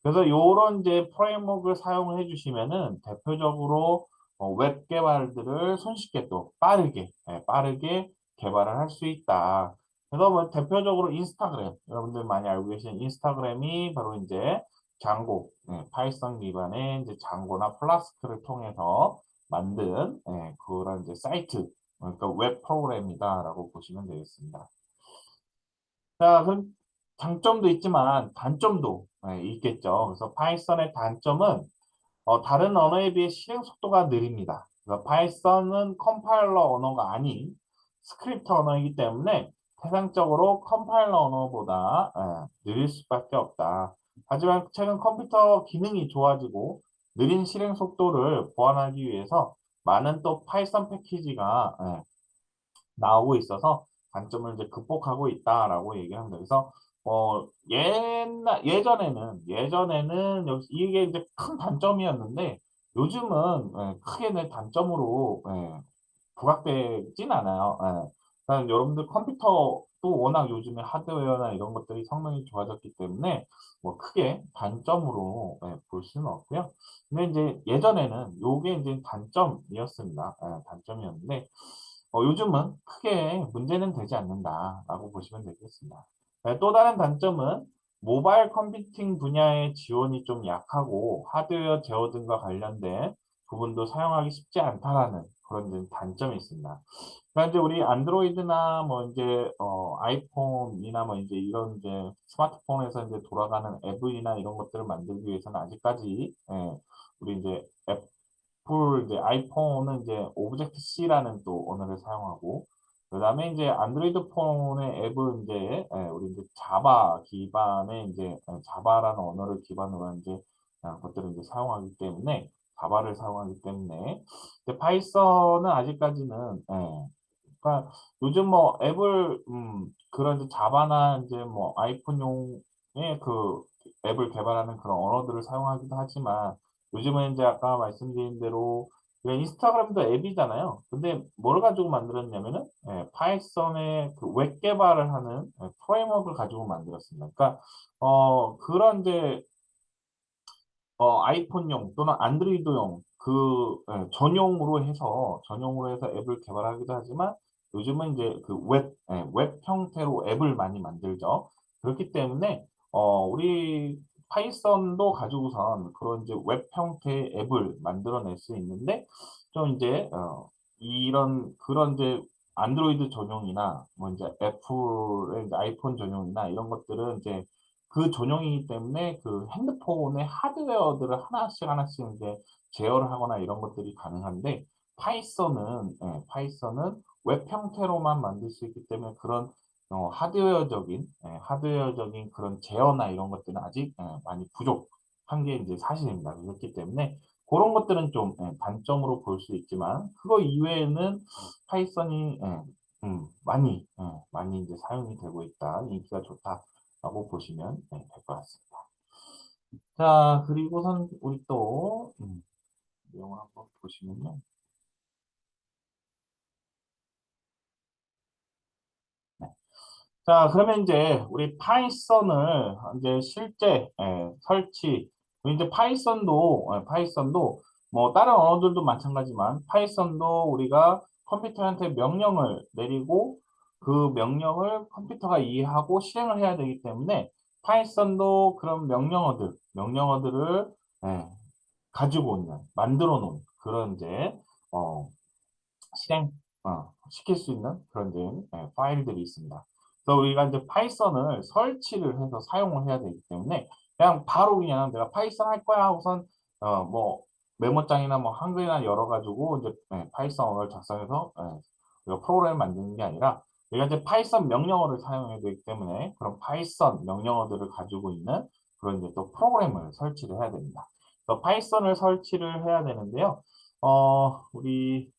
그래서 요런 이제 프레임워크를 사용을 해주시면은 대표적으로 웹 개발들을 손쉽게 또 빠르게 개발을 할 수 있다. 그래서 뭐 대표적으로 인스타그램, 여러분들 많이 알고 계시는 인스타그램이 바로 이제 장고, 파이썬 기반의 이제 장고나 플라스크를 통해서 만든 그런 이제 사이트, 그러니까 웹 프로그램이다라고 보시면 되겠습니다. 자, 그럼 장점도 있지만 단점도 있겠죠. 그래서 파이썬의 단점은 다른 언어에 비해 실행 속도가 느립니다. 그래서 파이썬은 컴파일러 언어가 아닌 스크립트 언어이기 때문에 세상적으로 컴파일러 언어보다 느릴 수밖에 없다. 하지만 최근 컴퓨터 기능이 좋아지고 느린 실행 속도를 보완하기 위해서 많은 또 파이썬 패키지가 나오고 있어서 단점을 이제 극복하고 있다라고 얘기합니다. 그래서 예전에는 역시 이게 이제 큰 단점이었는데 요즘은 크게 내 단점으로 부각되진 않아요. 그러니까 여러분들 컴퓨터도 워낙 요즘에 하드웨어나 이런 것들이 성능이 좋아졌기 때문에 뭐 크게 단점으로 볼 수는 없고요. 근데 이제 예전에는 요게 이제 단점이었습니다. 단점이었는데 요즘은 크게 문제는 되지 않는다라고 보시면 되겠습니다. 또 다른 단점은 모바일 컴퓨팅 분야의 지원이 좀 약하고 하드웨어 제어 등과 관련된 부분도 사용하기 쉽지 않다라는 그런 이제 단점이 있습니다. 그러니까 이제 우리 안드로이드나 뭐 이제 아이폰이나 뭐 이제 이런 이제 스마트폰에서 이제 돌아가는 앱이나 이런 것들을 만들기 위해서는 아직까지 우리 이제 애플 이제 아이폰은 이제 오브젝트 C라는 또 언어를 사용하고 그다음에 이제 안드로이드 폰의 앱은 이제 우리 이제 자바 기반의 이제 자바라는 언어를 기반으로 한 이제 것들을 이제 사용하기 때문에 자바를 사용하기 때문에 근데 파이썬은 아직까지는 그러니까 요즘 뭐 앱을 그런 이제 자바나 이제 뭐 아이폰용의 그 앱을 개발하는 그런 언어들을 사용하기도 하지만 요즘은 이제 아까 말씀드린 대로 그냥 인스타그램도 앱이잖아요. 근데 뭘 가지고 만들었냐면은 파이썬의 그 웹 개발을 하는 프레임워크를 가지고 만들었습니다. 그러니까 그런 이제 아이폰용 또는 안드로이드용 전용으로 해서 앱을 개발하기도 하지만 요즘은 이제 그 웹 형태로 앱을 많이 만들죠. 그렇기 때문에 우리 파이썬도 가지고선 그런 이제 웹 형태의 앱을 만들어낼 수 있는데 좀 이제 이런 그런 이제 안드로이드 전용이나 뭐 이제 애플의 이제 아이폰 전용이나 이런 것들은 이제 그 전용이기 때문에 그 핸드폰의 하드웨어들을 하나씩 이제 제어를 하거나 이런 것들이 가능한데 파이썬은 웹 형태로만 만들 수 있기 때문에 그런 하드웨어적인 그런 제어나 이런 것들은 아직 많이 부족한 게 이제 사실입니다. 그렇기 때문에 그런 것들은 좀 단점으로 볼 수 있지만 그거 이외에는 파이썬이 많이 이제 사용이 되고 있다, 인기가 좋다라고 보시면 될 것 같습니다. 자, 그리고선 우리 또 내용을 한번 보시면요. 네. 자, 그러면 이제 우리 파이썬을 이제 실제 설치, 이제 파이썬도 뭐 다른 언어들도 마찬가지만 파이썬도 우리가 컴퓨터한테 명령을 내리고 그 명령을 컴퓨터가 이해하고 실행을 해야 되기 때문에 파이썬도 그런 명령어들을 예, 가지고 있는, 만들어 놓은 그런 이제 어, 실행 시킬 수 있는 그런 이제 파일들이 있습니다. 그래서 우리가 이제 파이썬을 설치를 해서 사용을 해야 되기 때문에 그냥 바로 그냥 내가 파이썬 할 거야 하고선 뭐 메모장이나 뭐 한글이나 열어가지고 이제 파이썬을 작성해서 우리가 프로그램을 만드는 게 아니라 우리가 이제 파이썬 명령어를 사용해야 되기 때문에 그런 파이썬 명령어들을 가지고 있는 그런 이제 또 프로그램을 설치를 해야 됩니다. 그래서 파이썬을 설치를 해야 되는데요. 우리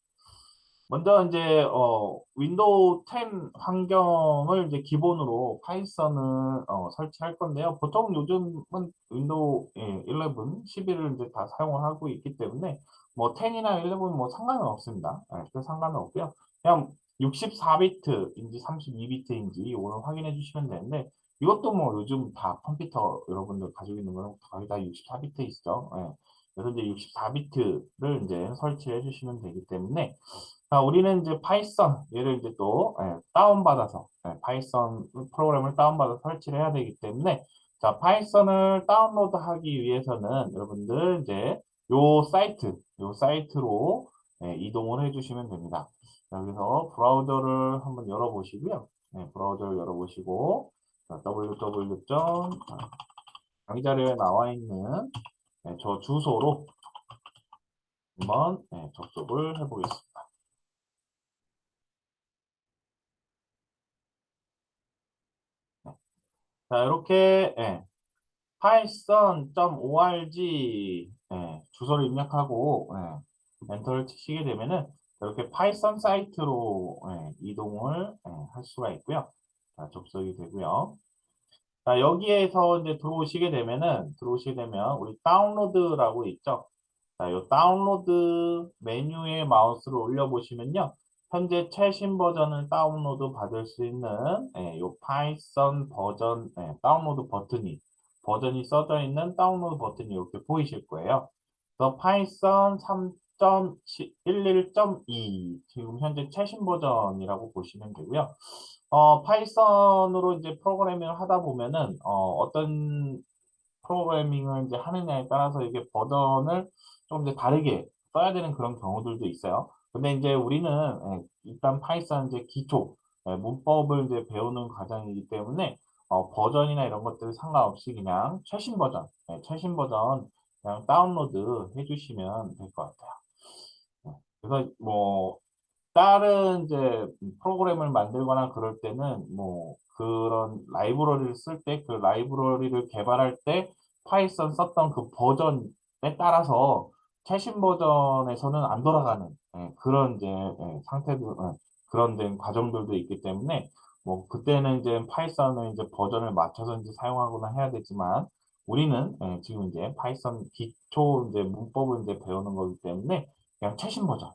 먼저 이제 윈도우 10 환경을 이제 기본으로 파이썬을 설치할 건데요. 보통 요즘은 윈도우 11, 11을 이제 다 사용을 하고 있기 때문에 뭐 10이나 11 뭐 상관은 없습니다. 그 상관은 없고요. 그냥 64비트인지 32비트인지 이거를 확인해 주시면 되는데 이것도 뭐 요즘 다 컴퓨터 여러분들 가지고 있는 거는 거의 다 64비트이시죠. 그래서 이제 64비트를 이제 설치해 주시면 되기 때문에 자, 우리는 이제 파이썬 얘를 이제 또 다운받아서 파이썬 프로그램을 다운받아서 설치를 해야 되기 때문에 자, 파이썬을 다운로드하기 위해서는 여러분들 이제 요 사이트로 이동을 해주시면 됩니다. 여기서 브라우저를 한번 열어보시고요. 브라우저를 열어보시고 www. 강의 자료에 나와 있는 저 주소로 한번 접속을 해보겠습니다. 자, 이렇게 python.org 주소를 입력하고 엔터를 치시게 되면은 이렇게 파이썬 사이트로 이동을 할 수가 있고요. 자, 접속이 되고요. 자, 여기에서 이제 들어오시게 되면 우리 다운로드라고 있죠. 자, 이 다운로드 메뉴에 마우스를 올려보시면요. 현재 최신 버전을 다운로드 받을 수 있는 이 파이썬 버전 다운로드 버전이 써져 있는 다운로드 버튼이 이렇게 보이실 거예요. 그래서 파이썬 3.11.2 지금 현재 최신 버전이라고 보시면 되고요. 파이썬으로 이제 프로그래밍을 하다 보면은 어떤 프로그래밍을 이제 하느냐에 따라서 이게 버전을 좀 이제 다르게 써야 되는 그런 경우들도 있어요. 근데 이제 우리는 일단 파이썬 이제 기초 문법을 이제 배우는 과정이기 때문에 버전이나 이런 것들 상관없이 그냥 최신 버전 그냥 다운로드 해주시면 될 것 같아요. 그래서 뭐 다른 이제 프로그램을 만들거나 그럴 때는 뭐 그런 라이브러리를 쓸 때 그 라이브러리를 개발할 때 파이썬 썼던 그 버전에 따라서 최신 버전에서는 안 돌아가는 그런 이제 상태도 그런 된 과정들도 있기 때문에 뭐 그때는 이제 파이썬을 이제 버전을 맞춰서 이제 사용하거나 해야 되지만 우리는 지금 이제 파이썬 기초 이제 문법을 이제 배우는 거기 때문에 그냥 최신 버전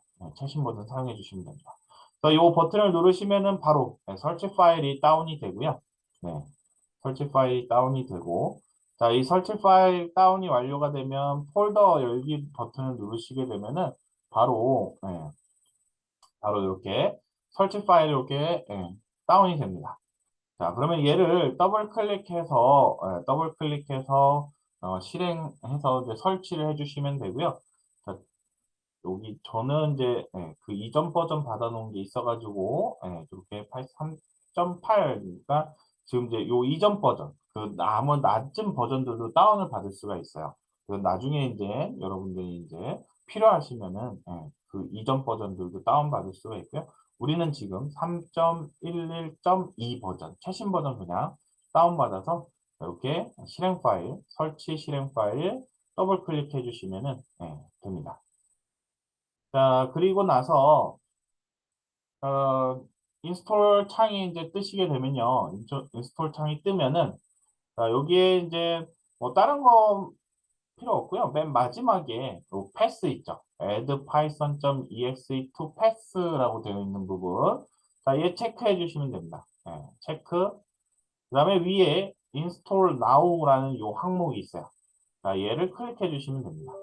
사용해 주시면 됩니다. 그래서 이 버튼을 누르시면은 바로 설치 파일이 다운이 되고요. 네, 설치 파일이 다운이 되고 자, 이 설치 파일 다운이 완료가 되면 폴더 열기 버튼을 누르시게 되면은 바로, 바로 이렇게 설치 파일이 이렇게, 다운이 됩니다. 자, 그러면 얘를 더블 클릭해서, 실행해서 이제 설치를 해주시면 되고요. 자, 여기 저는 이제 그 이전 버전 받아놓은 게 있어가지고 이렇게 3.8가 지금 이제 요 이전 버전 그 남은 낮은 버전들도 다운을 받을 수가 있어요. 그 나중에 이제 여러분들이 이제 필요하시면은 그 이전 버전들도 다운 받을 수가 있고요. 우리는 지금 3.11.2 버전 최신 버전 그냥 다운 받아서 이렇게 실행 파일 설치 실행 파일 더블 클릭해 주시면은 됩니다. 자, 그리고 나서, 인스톨 창이 이제 뜨시게 되면요. 인스톨 창이 뜨면은, 자, 여기에 이제 뭐 다른 거 필요 없고요. 맨 마지막에 요 패스 있죠. add python.exe to pass라고 되어 있는 부분. 자, 얘 체크해 주시면 됩니다. 체크. 그 다음에 위에 install now라는 요 항목이 있어요. 자, 얘를 클릭해 주시면 됩니다.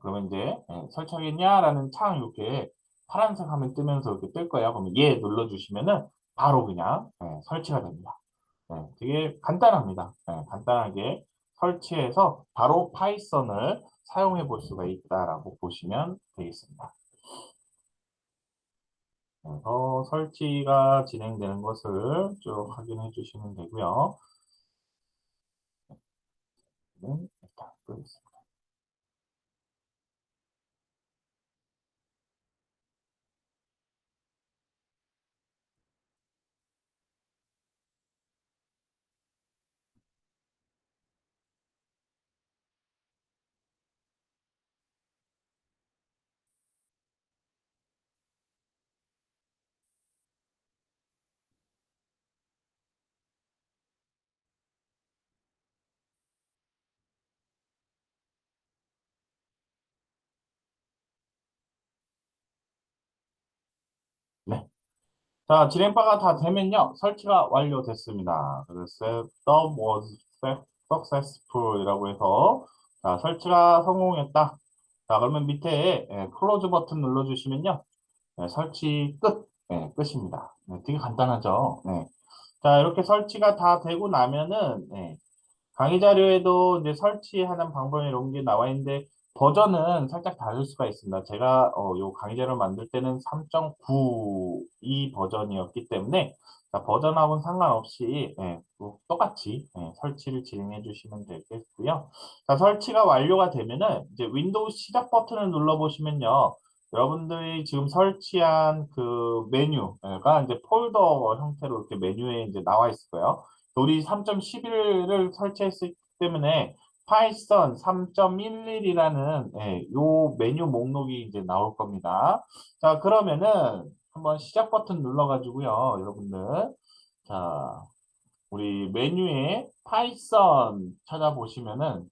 그러면 이제 설치하겠냐라는 창 이렇게 파란색 화면 뜨면서 이렇게 뜰 거예요. 그러면 얘 눌러주시면은 바로 그냥 설치가 됩니다. 되게 간단합니다. 간단하게 설치해서 바로 파이썬을 사용해 볼 수가 있다라고 보시면 되겠습니다. 그래서 설치가 진행되는 것을 쭉 확인해 주시면 되고요. 일단 끄겠습니다. 네. 자, 진행바가 다 되면요. 설치가 완료됐습니다. 그래서 setup was successful 이라고 해서 자, 설치가 성공했다. 자, 그러면 밑에 클로즈 버튼 눌러주시면요. 설치 끝. 끝입니다. 되게 간단하죠. 자, 이렇게 설치가 다 되고 나면은 강의 자료에도 이제 설치하는 방법 이런 게 나와 있는데 버전은 살짝 다를 수가 있습니다. 제가 요 강의 자료 만들 때는 3.92 버전이었기 때문에 자, 버전하고는 상관없이 똑같이 설치를 진행해 주시면 되겠고요. 자, 설치가 완료가 되면은 이제 윈도우 시작 버튼을 눌러 보시면요. 여러분들이 지금 설치한 그 메뉴가 이제 폴더 형태로 이렇게 메뉴에 이제 나와 있을 거예요. 우리 3.11을 설치했기 때문에 파이썬 3.11이라는 요 메뉴 목록이 이제 나올 겁니다. 자, 그러면은 한번 시작 버튼 눌러가지고요, 여러분들. 자, 우리 메뉴에 파이썬 찾아보시면은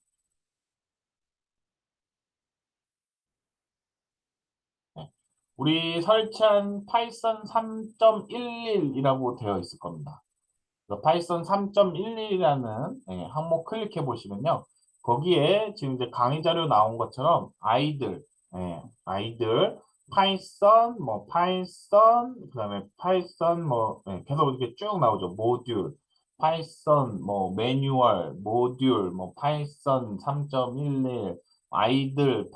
네, 우리 설치한 파이썬 3.11이라고 되어 있을 겁니다. 파이썬 3.11이라는 항목 클릭해 보시면요. 거기에 지금 이제 강의 자료 나온 것처럼 아이들, 파이썬, 뭐 파이썬, 그다음에 파이썬 뭐 계속 이렇게 쭉 나오죠. 모듈, 파이썬 뭐 매뉴얼, 모듈, 뭐 파이썬 3.11, 아이들,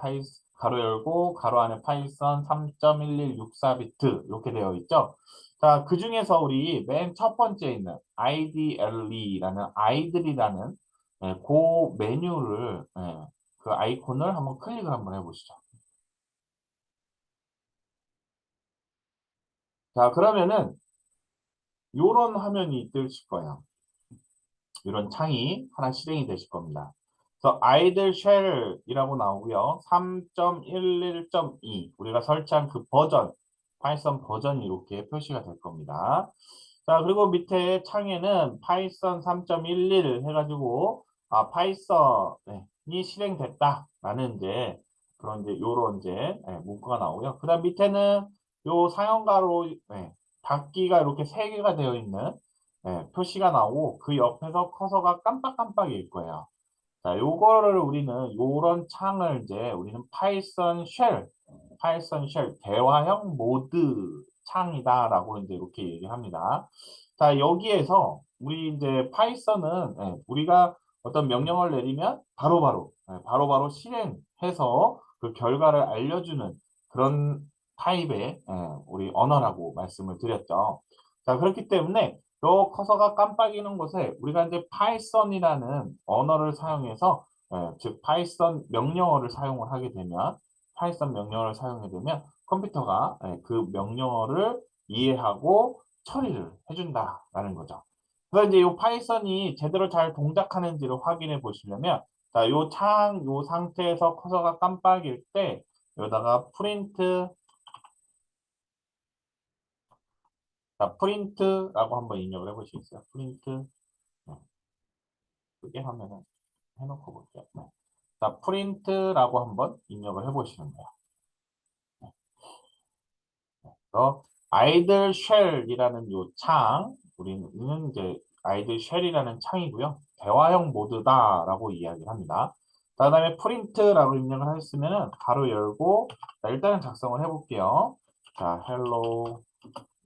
가로 열고 가로 안에 파이썬 3.11 64비트 이렇게 되어 있죠. 자, 그 중에서 우리 맨 첫 번째 있는 IDLE라는 아이들이라는 그 메뉴를 그 아이콘을 한번 클릭을 한번 해보시죠. 자, 그러면은 이런 화면이 뜨실 거예요. 이런 창이 하나 실행이 되실 겁니다. 그래서 아이들 쉘이라고 나오고요. 3.11.2 우리가 설치한 그 버전, 파이썬 버전이 이렇게 표시가 될 겁니다. 자, 그리고 밑에 창에는 파이썬 3.11 해가지고, 파이썬이 실행됐다라는 이제, 그런 이제, 요런 이제, 문구가 나오고요. 그 다음 밑에는 요 상형가로, 닫기가 이렇게 세 개가 되어 있는, 표시가 나오고 그 옆에서 커서가 깜빡깜빡일 거예요. 자, 요거를 우리는 요런 창을 이제 우리는 파이썬 쉘 대화형 모드 창이다라고 이제 이렇게 얘기합니다. 자, 여기에서 우리 이제 파이썬은 우리가 어떤 명령을 내리면 바로바로 실행해서 그 결과를 알려주는 그런 타입의 우리 언어라고 말씀을 드렸죠. 자, 그렇기 때문에 요 커서가 깜빡이는 곳에 우리가 이제 파이썬이라는 언어를 사용해서 즉 파이썬 명령어를 사용하게 되면 컴퓨터가 그 명령어를 이해하고 처리를 해준다라는 거죠. 그래서 이제 이 파이썬이 제대로 잘 동작하는지를 확인해 보시려면 자, 요 상태에서 커서가 깜빡일 때 여기다가 프린트라고 한번 입력을 해보시겠어요? 프린트 네, 크게 하면은 해놓고 볼게요. 네. 자, 프린트라고 한번 입력을 해보시면 돼요. 그래서 아이들 쉘이라는 요 창, 우리는 이제 아이들 쉘이라는 창이고요. 대화형 모드다라고 이야기를 합니다. 자, 그다음에 프린트라고 입력을 했으면은 가로 열고 자, 일단은 작성을 해볼게요. 자, 헬로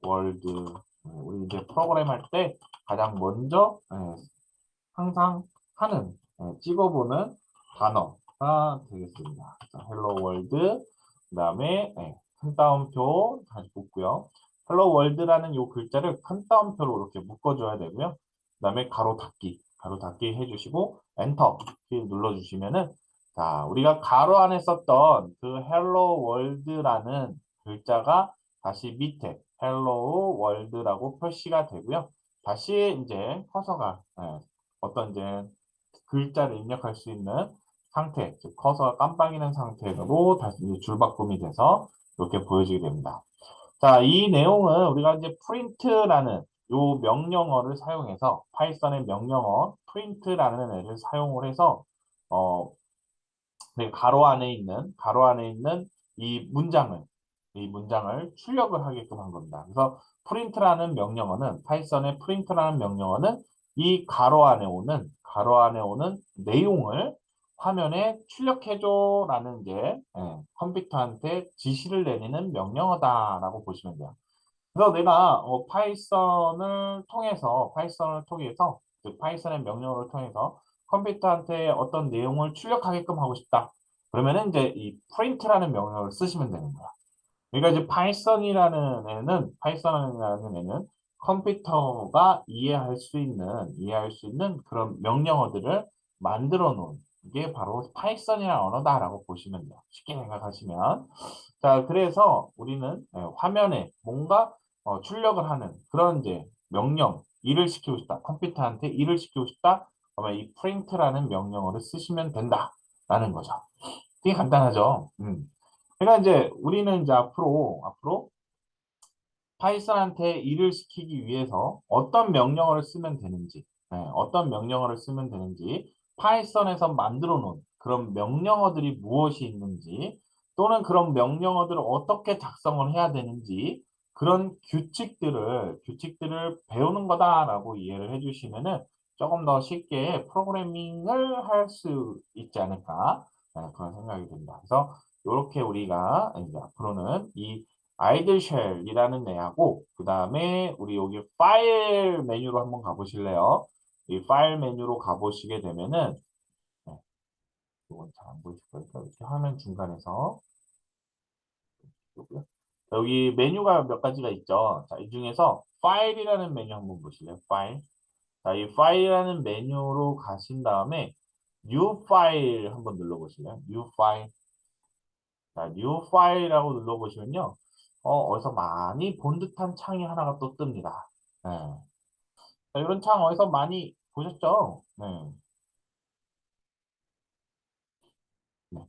월드 우리 이제 프로그램 할 때 가장 먼저 항상 하는 찍어보는 단어가 되겠습니다. 헬로 월드 그다음에 큰 따옴표 다시 붙고요. 헬로 월드라는 요 글자를 큰 따옴표로 이렇게 묶어줘야 되고요. 그다음에 가로 닫기 해주시고 엔터 키 눌러주시면은 자 우리가 가로 안에 썼던 그 헬로 월드라는 글자가 다시 밑에 헬로 월드라고 표시가 되고요. 다시 이제 커서가 어떤 이제 글자를 입력할 수 있는 상태, 즉 커서가 깜빡이는 상태로 다시 이제 줄바꿈이 돼서 이렇게 보여지게 됩니다. 자, 이 내용은 우리가 이제 프린트라는 요 명령어를 사용해서 파이썬의 명령어 프린트라는 애를 사용을 해서 어, 네, 가로 안에 있는 이 문장을 출력을 하게끔 한 겁니다. 그래서 파이썬의 프린트라는 명령어는 이 가로 안에 오는 내용을 화면에 출력해줘라는 게 컴퓨터한테 지시를 내리는 명령어다라고 보시면 돼요. 그래서 내가 파이썬을 통해서 즉 파이썬의 명령어를 통해서 컴퓨터한테 어떤 내용을 출력하게끔 하고 싶다. 그러면은 이제 이 print라는 명령어를 쓰시면 되는 거야. 그러니까 이제 파이썬이라는 애는 컴퓨터가 이해할 수 있는 그런 명령어들을 만들어 놓은 게 바로 파이썬이라는 언어다라고 보시면 돼요. 쉽게 생각하시면. 자, 그래서 우리는 화면에 뭔가 출력을 하는 그런 이제 일을 시키고 싶다. 컴퓨터한테 일을 시키고 싶다. 그러면 이 print라는 명령어를 쓰시면 된다라는 거죠. 되게 간단하죠. 그러니까 이제 우리는 이제 앞으로 파이썬한테 일을 시키기 위해서 어떤 명령어를 쓰면 되는지, 파이썬에서 만들어 놓은 그런 명령어들이 무엇이 있는지, 또는 그런 명령어들을 어떻게 작성을 해야 되는지, 그런 규칙들을 배우는 거다라고 이해를 해주시면은 조금 더 쉽게 프로그래밍을 할 수 있지 않을까, 그런 생각이 듭니다. 그래서 이렇게 우리가 이제 앞으로는 이 아이들 쉘이라는 애하고 그 다음에 우리 여기 파일 메뉴로 한번 가보실래요? 이 파일 메뉴로 가보시게 되면은 이건 잘 안 보이실 거예요. 이렇게 화면 중간에서 요거요. 여기 메뉴가 몇 가지가 있죠. 자, 이 중에서 파일이라는 메뉴 한번 보실래요? 파일. 자, 이 파일이라는 메뉴로 가신 다음에 뉴 파일 한번 눌러보실래요? 뉴 파일. 자, 뉴 파일이라고 눌러보시면요. 어디서 많이 본 듯한 창이 하나가 또 뜹니다. 네. 자, 이런 창 어디서 많이 보셨죠? 네. 네.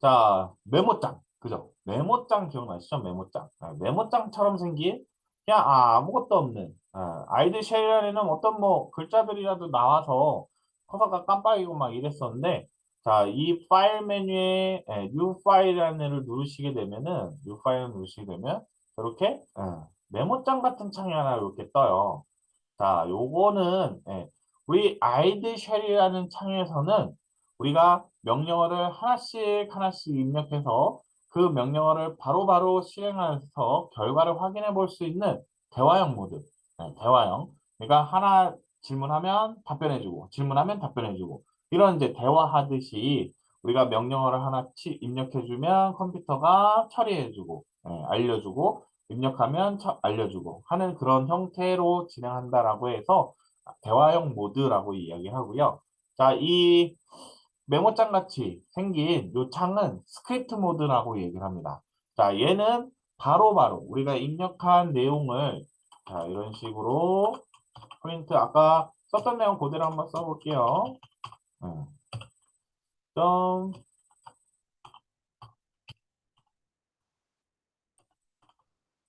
자, 메모장. 그죠? 메모장 기억나시죠? 메모장. 메모장처럼 생긴 그냥 아무것도 없는 아이들 쉘에는 어떤 뭐 글자들이라도 나와서 커서가 깜빡이고 막 이랬었는데 자, 이 파일 메뉴에 뉴 파일이라는 애를 누르시게 되면 이렇게 메모장 같은 창이 하나 이렇게 떠요. 자, 요거는 우리 아이들 쉘이라는 창에서는 우리가 명령어를 하나씩 하나씩 입력해서 그 명령어를 바로바로 실행해서 결과를 확인해 볼 수 있는 대화형 모드. 대화형. 그러니까 하나 질문하면 답변해주고, 질문하면 답변해주고, 이런 이제 대화하듯이 우리가 명령어를 하나 입력해주면 컴퓨터가 처리해주고, 알려주고, 입력하면 알려주고 하는 그런 형태로 진행한다라고 해서 대화형 모드라고 이야기하고요. 자, 이 메모장 같이 생긴 이 창은 스크립트 모드라고 얘기를 합니다. 자, 얘는 바로바로 우리가 입력한 내용을 자, 이런 식으로 프린트 아까 썼던 내용 그대로 한번 써볼게요. 점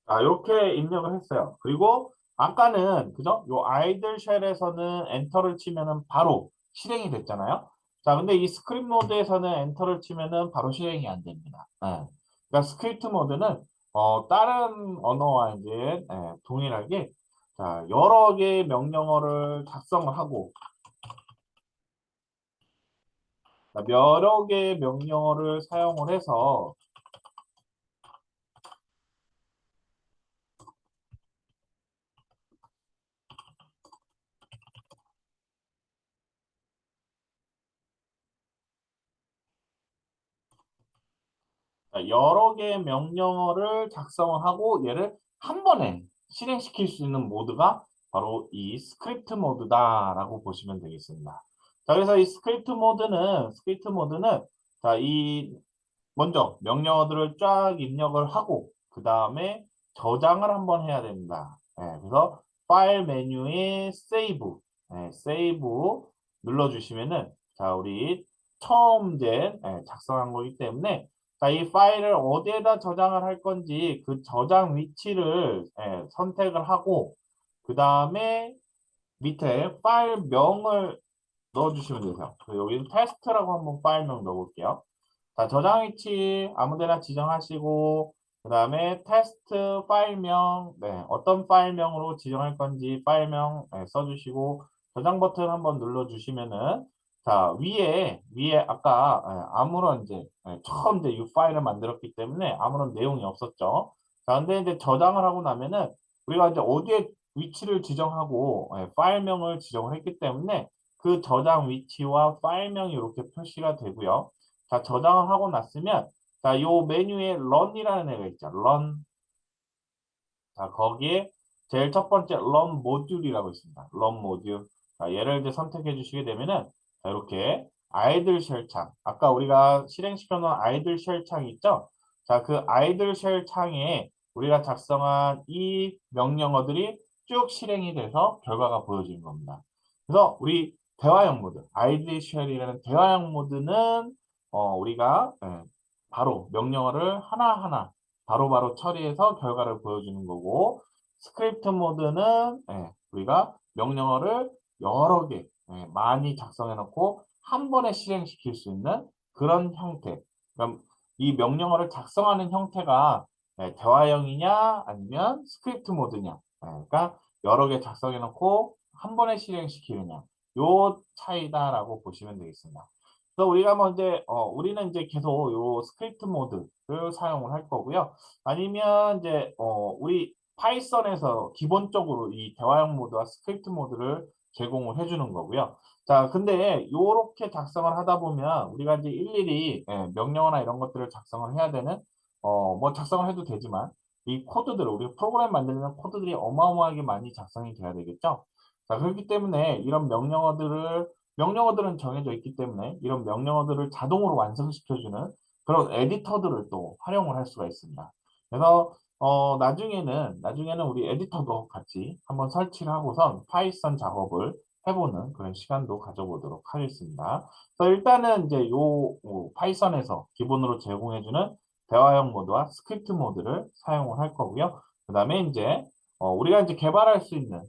자, 이렇게 입력을 했어요. 그리고 아까는 그죠? 요 아이들 쉘에서는 엔터를 치면은 바로 실행이 됐잖아요. 자, 근데 이 스크립트 모드에서는 엔터를 치면은 바로 실행이 안 됩니다. 그러니까 스크립트 모드는 다른 언어와 이제 동일하게 자, 여러 개의 명령어를 작성을 하고 자, 여러 개의 명령어를 사용을 해서 여러 개의 명령어를 작성을 하고 얘를 한 번에 실행시킬 수 있는 모드가 바로 이 스크립트 모드다라고 보시면 되겠습니다. 자, 그래서 이 스크립트 모드는 자, 이 먼저 명령어들을 쫙 입력을 하고 그 다음에 저장을 한번 해야 됩니다. 그래서 파일 메뉴에 세이브, 세이브 눌러주시면은 자, 우리 처음 이제 작성한 거기 때문에 자, 이 파일을 어디에다 저장을 할 건지 그 저장 위치를 선택을 하고 그 다음에 밑에 파일명을 넣어주시면 되세요. 여기는 테스트라고 한번 파일명 넣어볼게요. 자, 저장 위치 아무데나 지정하시고 그 다음에 테스트 파일명 어떤 파일명으로 지정할 건지 파일명 써주시고 저장 버튼 한번 눌러주시면은 자 위에 아까 아무런 이제 처음 이제 이 파일을 만들었기 때문에 아무런 내용이 없었죠. 자 근데 이제 저장을 하고 나면은 우리가 이제 어디에 위치를 지정하고 파일명을 지정을 했기 때문에 그 저장 위치와 파일명이 이렇게 표시가 되고요. 자, 저장을 하고 났으면, 자, 요 메뉴에 run이라는 애가 있죠. run. 자, 거기에 제일 첫 번째 run 모듈이라고 있습니다. run 모듈. 자, 얘를 이제 선택해 주시게 되면은, 자, 이렇게 아이들 쉘 창. 아까 우리가 실행시켜 놓은 아이들 쉘 창이 있죠? 자, 그 아이들 쉘 창에 우리가 작성한 이 명령어들이 쭉 실행이 돼서 결과가 보여지는 겁니다. 그래서 우리 대화형 모드, 아이들 쉘이라는 대화형 모드는 우리가 바로 명령어를 하나하나 바로바로 처리해서 결과를 보여주는 거고 스크립트 모드는 우리가 명령어를 여러 개 많이 작성해 놓고 한 번에 실행시킬 수 있는 그런 형태. 그럼 이 명령어를 작성하는 형태가 대화형이냐 아니면 스크립트 모드냐. 그러니까 여러 개 작성해 놓고 한 번에 실행시키느냐. 요 차이다라고 보시면 되겠습니다. 그래서 우리가 먼저 우리는 이제 계속 요 스크립트 모드를 사용을 할 거고요. 아니면 이제 우리 파이썬에서 기본적으로 이 대화형 모드와 스크립트 모드를 제공을 해주는 거고요. 자, 근데 요렇게 작성을 하다 보면 우리가 이제 일일이 명령어나 이런 것들을 작성을 해야 되는 뭐 작성을 해도 되지만 이 코드들 우리 프로그램 만드는 코드들이 어마어마하게 많이 작성이 돼야 되겠죠. 자, 그렇기 때문에 이런 명령어들은 정해져 있기 때문에 이런 명령어들을 자동으로 완성시켜주는 그런 에디터들을 또 활용을 할 수가 있습니다. 그래서 나중에는 우리 에디터도 같이 한번 설치를 하고선 파이썬 작업을 해보는 그런 시간도 가져보도록 하겠습니다. 그래서 일단은 이제 파이썬에서 기본으로 제공해주는 대화형 모드와 스크립트 모드를 사용을 할 거고요. 그 다음에 이제 우리가 이제 개발할 수 있는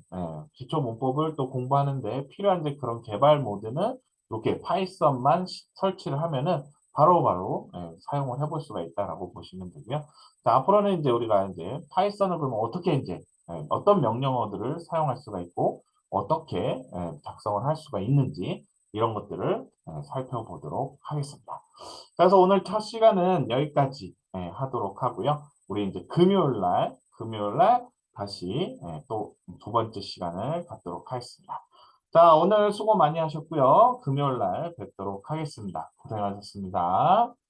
기초 문법을 또 공부하는데 필요한 이제 그런 개발 모드는 이렇게 파이썬만 설치를 하면은 바로바로 사용을 해볼 수가 있다라고 보시면 되고요. 자, 앞으로는 이제 우리가 이제 파이썬을 그러면 어떻게 이제 어떤 명령어들을 사용할 수가 있고 어떻게 작성을 할 수가 있는지 이런 것들을 살펴보도록 하겠습니다. 그래서 오늘 첫 시간은 여기까지 하도록 하고요. 우리 이제 금요일 날 다시 또 두 번째 시간을 갖도록 하겠습니다. 자, 오늘 수고 많이 하셨고요. 금요일 날 뵙도록 하겠습니다. 고생하셨습니다.